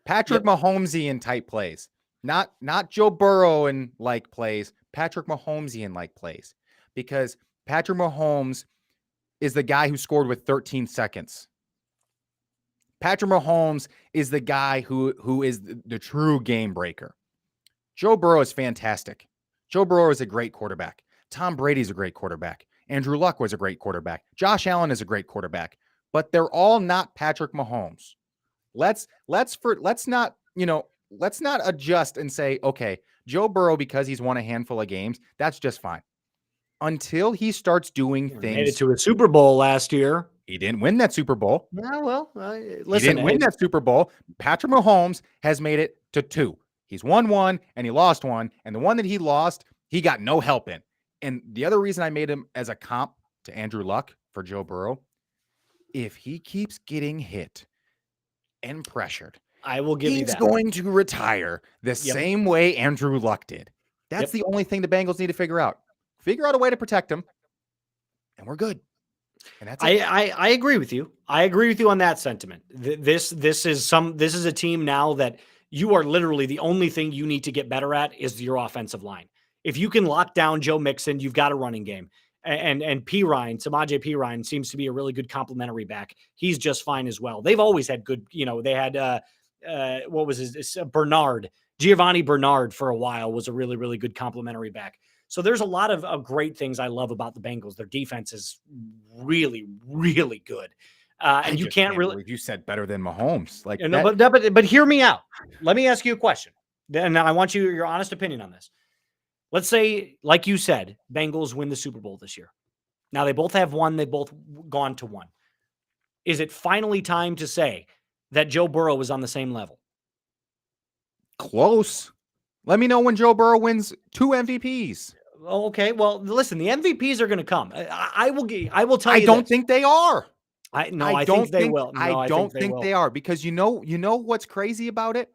Mahomesian type plays. Not Joe Burrow and like plays, Patrick Mahomesian like plays. Because Patrick Mahomes is the guy who scored with 13 seconds. Patrick Mahomes is the guy who is the true game breaker. Joe Burrow is fantastic. Joe Burrow is a great quarterback. Tom Brady's a great quarterback. Andrew Luck was a great quarterback. Josh Allen is a great quarterback, but they're all not Patrick Mahomes. Let's not adjust and say, okay, Joe Burrow, because he's won a handful of games, that's just fine. Until he starts doing things. Made it to a Super Bowl last year. He didn't win that Super Bowl. Yeah, well, listen. He didn't win that Super Bowl. Patrick Mahomes has made it to 2. He's won 1 and he lost 1. And the one that he lost, he got no help in. And the other reason I made him as a comp to Andrew Luck for Joe Burrow, if he keeps getting hit and pressured, I will give you that. He's going to retire the same way Andrew Luck did. That's the only thing the Bengals need to figure out. Figure out a way to protect him, and we're good. And that's it. I agree with you. I agree with you on that sentiment. This is a team now that you are literally the only thing you need to get better at is your offensive line. If you can lock down Joe Mixon, you've got a running game. And Samaje Perine seems to be a really good complementary back. He's just fine as well. They've always had good, they had what was his Giovanni Bernard for a while was a really, really good complementary back. So there's a lot of great things I love about the Bengals. Their defense is really, really good. And you can't really. You said better than Mahomes. Like, no, but hear me out. Let me ask you a question. And I want your honest opinion on this. Let's say, like you said, Bengals win the Super Bowl this year. Now they both have one. They've both gone to one. Is it finally time to say that Joe Burrow is on the same level? Close. Let me know when Joe Burrow wins 2 MVPs. Okay. Well, listen, the MVPs are going to come. I will tell you. I don't think they are. I think they will. No, I don't think they are, because you know what's crazy about it?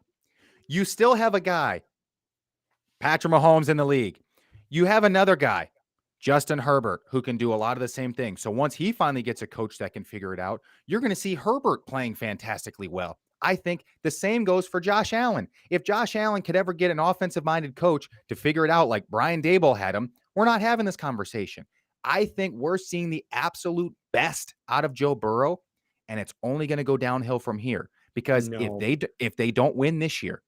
You still have a guy, Patrick Mahomes, in the league. You have another guy, Justin Herbert, who can do a lot of the same things. So once he finally gets a coach that can figure it out, you're going to see Herbert playing fantastically well. I think the same goes for Josh Allen. If Josh Allen could ever get an offensive-minded coach to figure it out like Brian Daboll had him, we're not having this conversation. I think we're seeing the absolute best out of Joe Burrow, and it's only going to go downhill from here. Because if they don't win this year,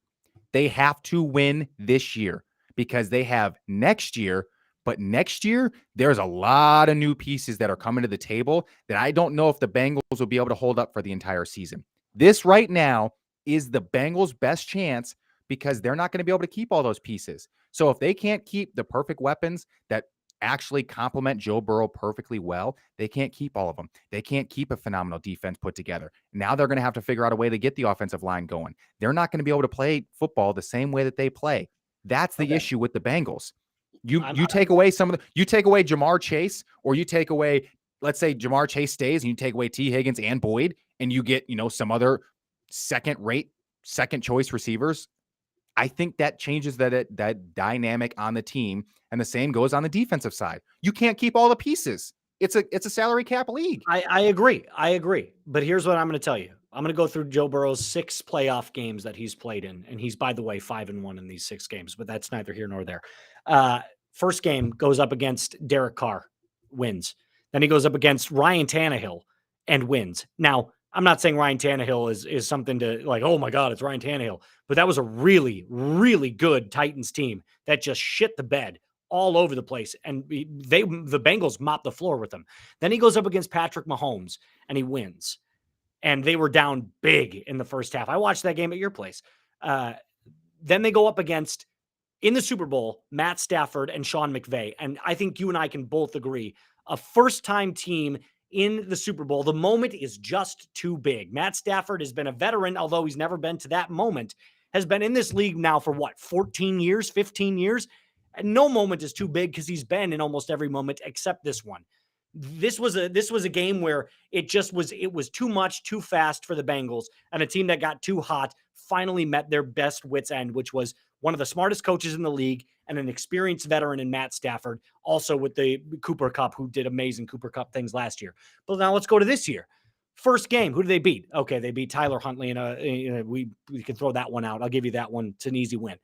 they have to win this year, because they have next year. But next year, there's a lot of new pieces that are coming to the table that I don't know if the Bengals will be able to hold up for the entire season. This right now is the Bengals' best chance, because they're not going to be able to keep all those pieces. So if they can't keep the perfect weapons that actually complement Joe Burrow perfectly well, they can't keep all of them. They can't keep a phenomenal defense put together. Now they're going to have to figure out a way to get the offensive line going. They're not going to be able to play football the same way that they play. That's the issue with the Bengals. You take away you take away Jamar Chase, or you take away, let's say Jamar Chase stays and you take away T. Higgins and Boyd, and you get, some other second choice receivers. I think that changes that dynamic on the team, and the same goes on the defensive side. You can't keep all the pieces. It's a salary cap league. I agree. But here's what I'm going to tell you. I'm going to go through Joe Burrow's 6 playoff games that he's played in. And he's, by the way, 5-1 in these 6 games, but that's neither here nor there. First game goes up against Derek Carr, wins. Then he goes up against Ryan Tannehill and wins. Now, I'm not saying Ryan Tannehill is something to like, oh my God, it's Ryan Tannehill. But that was a really, really good Titans team that just shit the bed all over the place. And the Bengals mopped the floor with them. Then he goes up against Patrick Mahomes and he wins. And they were down big in the first half. I watched that game at your place. Then they go up against, in the Super Bowl, Matt Stafford and Sean McVay. And I think you and I can both agree, a first-time team in the Super Bowl, the moment is just too big. Matt Stafford has been a veteran, although he's never been to that moment, has been in this league now for 14 years, 15 years? And no moment is too big, because he's been in almost every moment except this one. This was a game where it was too much, too fast for the Bengals, and a team that got too hot finally met their best wits end, which was one of the smartest coaches in the league and an experienced veteran in Matt Stafford, also with the Cooper Kupp, who did amazing Cooper Kupp things last year. But now let's go to this year. First game, who did they beat? Okay, they beat Tyler Huntley, and we can throw that one out. I'll give you that one. It's an easy win.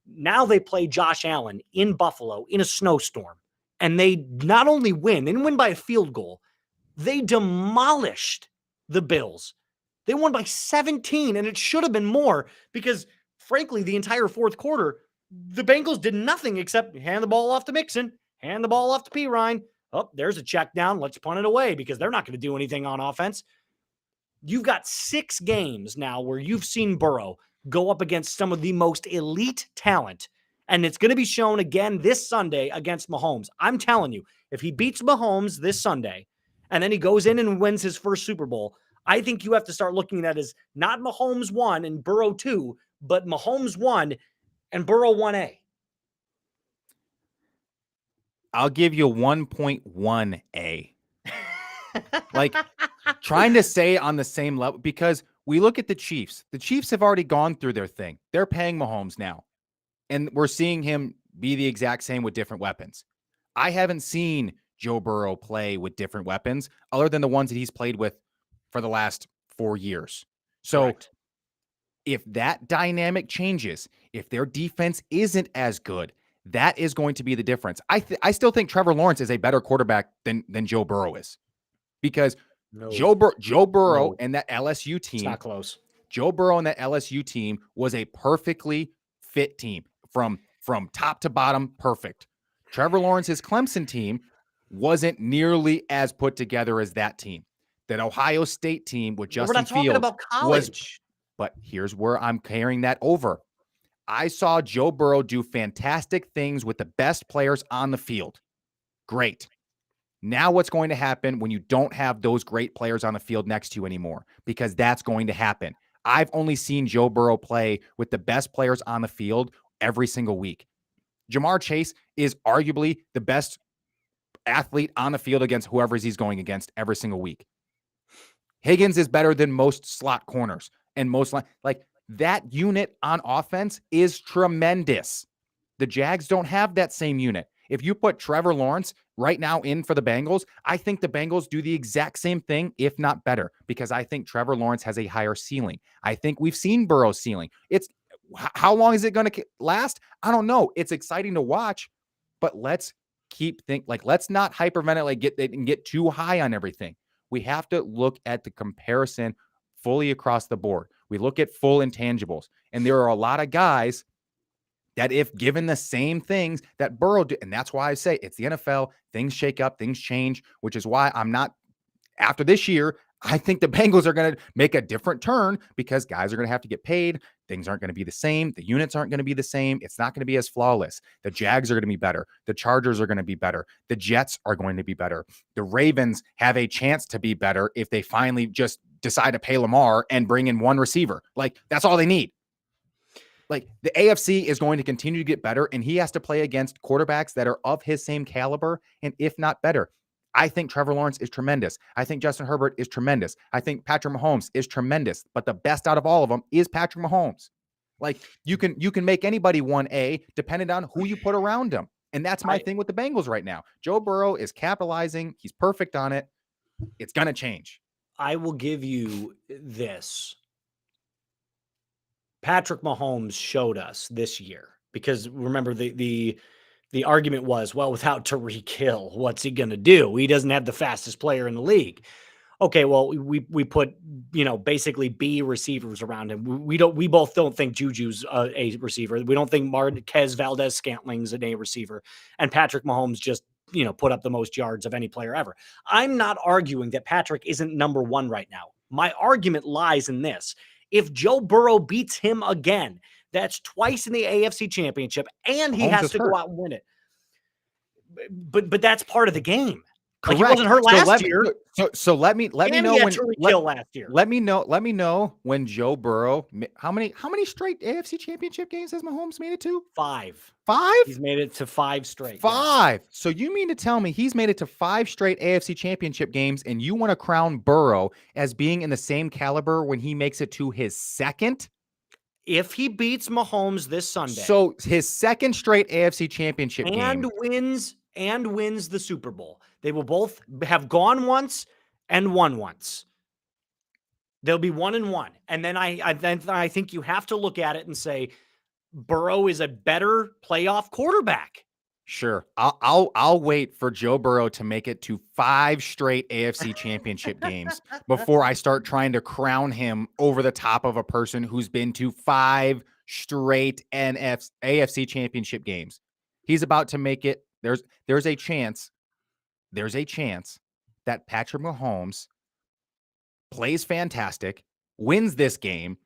Now they play Josh Allen in Buffalo in a snowstorm. And they not only win, they didn't win by a field goal, they demolished the Bills. They won by 17, and it should have been more because, frankly, the entire fourth quarter, the Bengals did nothing except hand the ball off to Mixon, hand the ball off to Pirine. Oh, there's a check down. Let's punt it away because they're not going to do anything on offense. You've got 6 games now where you've seen Burrow go up against some of the most elite talent, and it's going to be shown again this Sunday against Mahomes. I'm telling you, if he beats Mahomes this Sunday and then he goes in and wins his first Super Bowl, I think you have to start looking at it as not Mahomes 1 and Burrow 2, but Mahomes 1 and Burrow 1A. I'll give you 1.1A. Like, trying to stay on the same level, because we look at the Chiefs. The Chiefs have already gone through their thing. They're paying Mahomes now, and we're seeing him be the exact same with different weapons. I haven't seen Joe Burrow play with different weapons other than the ones that he's played with for the last 4 years. So Correct. if that dynamic changes, if their defense isn't as good, that is going to be the difference. I still think Trevor Lawrence is a better quarterback than Joe Burrow is, because Joe Burrow and that LSU team, it's not close. Joe Burrow and that LSU team was a perfectly fit team from top to bottom, perfect. Trevor Lawrence's Clemson team wasn't nearly as put together as that team. That Ohio State team with Justin We're not talking Fields about college. but here's where I'm carrying that over. I saw Joe Burrow do fantastic things with the best players on the field. Great. Now what's going to happen when you don't have those great players on the field next to you anymore? Because that's going to happen. I've only seen Joe Burrow play with the best players on the field every single week. Jamar Chase is arguably the best athlete on the field against whoever he's going against every single week. Higgins is better than most slot corners and most like that unit on offense is tremendous. The Jags don't have that same unit. If you put Trevor Lawrence right now in for the Bengals, I think the Bengals do the exact same thing, if not better, because I think Trevor Lawrence has a higher ceiling. I think we've seen Burrow's ceiling. It's how long is it going to last? I don't know. It's exciting to watch, but let's let's not hyperventilate and get too high on everything. We have to look at the comparison fully across the board. We look at full intangibles, and there are a lot of guys that if given the same things that Burrow did, and that's why I say it's the NFL, things shake up, things change, which is why I'm not, after this year, I think the Bengals are going to make a different turn because guys are going to have to get paid. Things aren't going to be the same. The units aren't going to be the same. It's not going to be as flawless. The Jags are going to be better. The Chargers are going to be better. The Jets are going to be better. The Ravens have a chance to be better if they finally just decide to pay Lamar and bring in one receiver. Like, that's all they need. Like, the AFC is going to continue to get better, and he has to play against quarterbacks that are of his same caliber, and if not better. I think Trevor Lawrence is tremendous. I think Justin Herbert is tremendous. I think Patrick Mahomes is tremendous, but the best out of all of them is Patrick Mahomes. Like, you can make anybody 1A depending on who you put around him. And that's my thing with the Bengals right now. Joe Burrow is capitalizing. He's perfect on it. It's going to change. I will give you this. Patrick Mahomes showed us this year, because remember the argument was, well, without Tyreek Hill, what's he going to do? He doesn't have the fastest player in the league. Okay, well, we put, basically B receivers around him. We both don't think Juju's a receiver. We don't think Marquez Valdez-Scantling's an A receiver. And Patrick Mahomes just, put up the most yards of any player ever. I'm not arguing that Patrick isn't number one right now. My argument lies in this. If Joe Burrow beats him again, that's twice in the AFC Championship, and he has to go out and win it. But that's part of the game. Like, he wasn't hurt last year. So let me know when last year. Let me know when Joe Burrow. How many straight AFC Championship games has Mahomes made it to? 5. 5? He's made it to 5 straight. 5. Yes. So you mean to tell me he's made it to 5 straight AFC Championship games, and you want to crown Burrow as being in the same caliber when he makes it to his second? If he beats Mahomes this Sunday, so his second straight AFC Championship game, wins the Super Bowl. They will both have gone once and won once. They'll be 1-1. And then I think you have to look at it and say, Burrow is a better playoff quarterback. Sure. I'll wait for Joe Burrow to make it to 5 straight AFC championship games before I start trying to crown him over the top of a person who's been to 5 straight AFC championship games. He's about to make it. There's a chance that Patrick Mahomes plays fantastic, wins this game,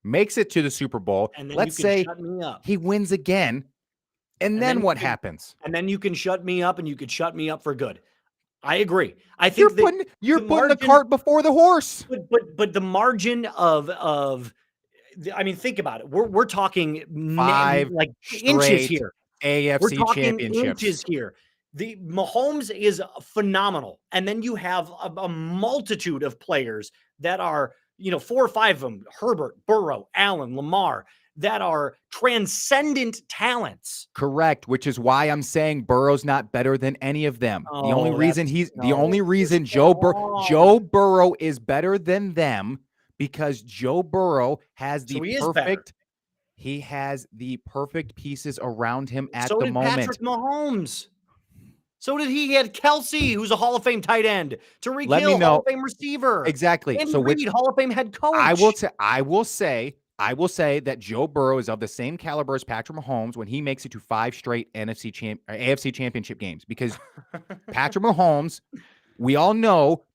makes it to the Super Bowl. And then Let's you can say shut me up. he wins again. And then what happens? And then you can shut me up, and you could shut me up for good. I agree. I You're think putting the cart before the horse. But the margin of I mean, think about it. We're talking 5 like inches straight here. AFC We're talking championships. inches here. The Mahomes is phenomenal, and then you have a multitude of players that are 4 or 5 of them: Herbert, Burrow, Allen, Lamar, that are transcendent talents. Correct, which is why I'm saying Burrow's not better than any of them. The only reason Joe Burrow is better than them because Joe Burrow has he has the perfect pieces around him at the moment. Patrick Mahomes. So did he. He had Kelsey, who's a Hall of Fame tight end. Tariq Hill, Hall of Fame receiver. Exactly. Andy Reid, Hall of Fame head coach. I will say that Joe Burrow is of the same caliber as Patrick Mahomes when he makes it to 5 straight AFC championship games. Because Patrick Mahomes, we all know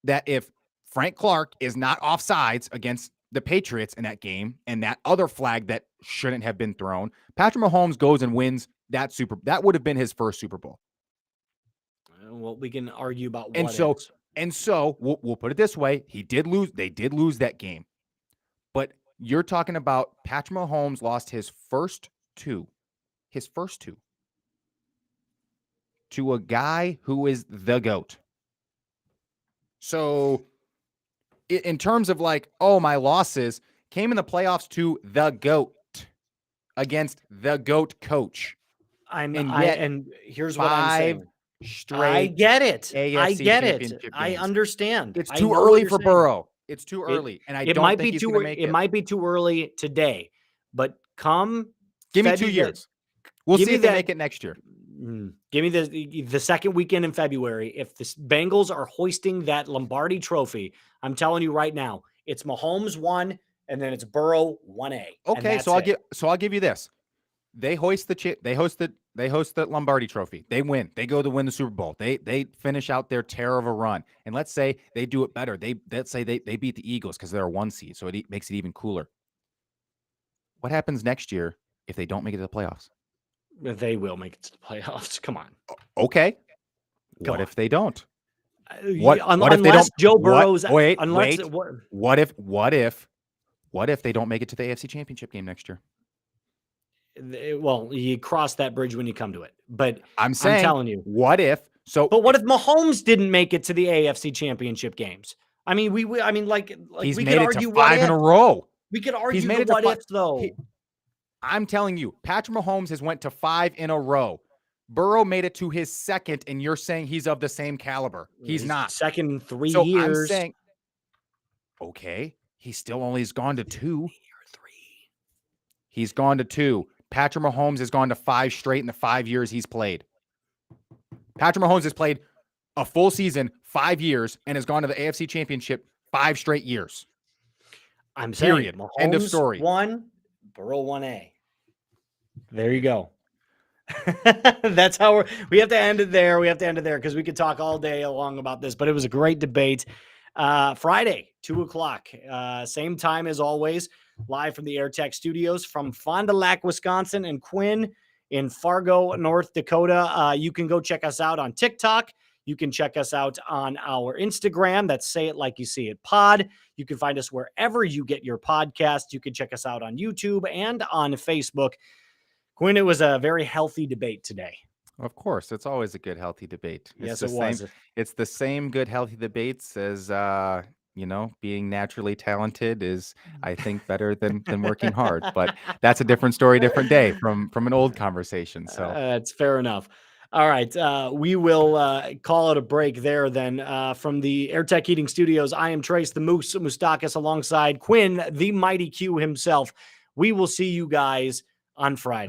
that if Frank Clark is not offsides against the Patriots in that game and that other flag that shouldn't have been thrown, Patrick Mahomes goes and wins that would have been his first Super Bowl. Well, we can argue about and so we'll put it this way: they did lose that game, but you're talking about Patrick Mahomes lost his first two to a guy who is the GOAT. So in terms of my losses came in the playoffs to the GOAT against the GOAT coach. And here's what I'm saying. Straight I get it. AFC I understand. It's too early for Burrow. It's too early, and it might be too early today, but give me 2 years. We'll see if they make it next year. Give me the second weekend in February. If the Bengals are hoisting that Lombardi Trophy, I'm telling you right now, it's Mahomes 1, and then it's Burrow 1A. Okay, I'll give you this. They host the Lombardi Trophy. They win. They go to win the Super Bowl. They finish out their tear of a run. And let's say they do it better. Let's say they beat the Eagles because they're a 1 seed, so it makes it even cooler. What happens next year if they don't make it to the playoffs? They will make it to the playoffs. Come on. Okay. What if they don't? What if they don't? Joe Burrow's. What if they don't make it to the AFC Championship game next year? Well, you cross that bridge when you come to it. But I'm telling you, what if Mahomes didn't make it to the AFC Championship games? I mean, he's we made could it argue to 5 in a row. We could argue the what ifs, though. I'm telling you, Patrick Mahomes has went to 5 in a row. Burrow made it to his second, and you're saying he's of the same caliber. He's not. Second in 3 so years. I'm saying, okay, he still only has gone to 2. He's gone to 2. Patrick Mahomes has gone to 5 straight in the 5 years he's played. Patrick Mahomes has played a full season, 5 years, and has gone to the AFC Championship 5 straight years. I'm saying, period. Mahomes End of story. 1, Burrow 1A. There you go. That's how we have to end it there. We have to end it there because we could talk all day long about this, but it was a great debate. Friday, 2:00, same time as always, live from the AirTech studios from Fond du Lac, Wisconsin, and Quinn in Fargo, North Dakota. You can go check us out on TikTok. You can check us out on our Instagram. That's Say It Like You See It Pod. You can find us wherever you get your podcast. You can check us out on YouTube and on Facebook. Quinn, it was a very healthy debate today. Of course, it's always a good, healthy debate. Yes, it was. It's the same good, healthy debates as, being naturally talented is, I think, better than working hard. But that's a different story, different day from an old conversation. So that's fair enough. All right, we will call it a break there then. From the AirTech Heating Studios, I am Trace the Moose Moustakis alongside Quinn, the Mighty Q himself. We will see you guys on Friday.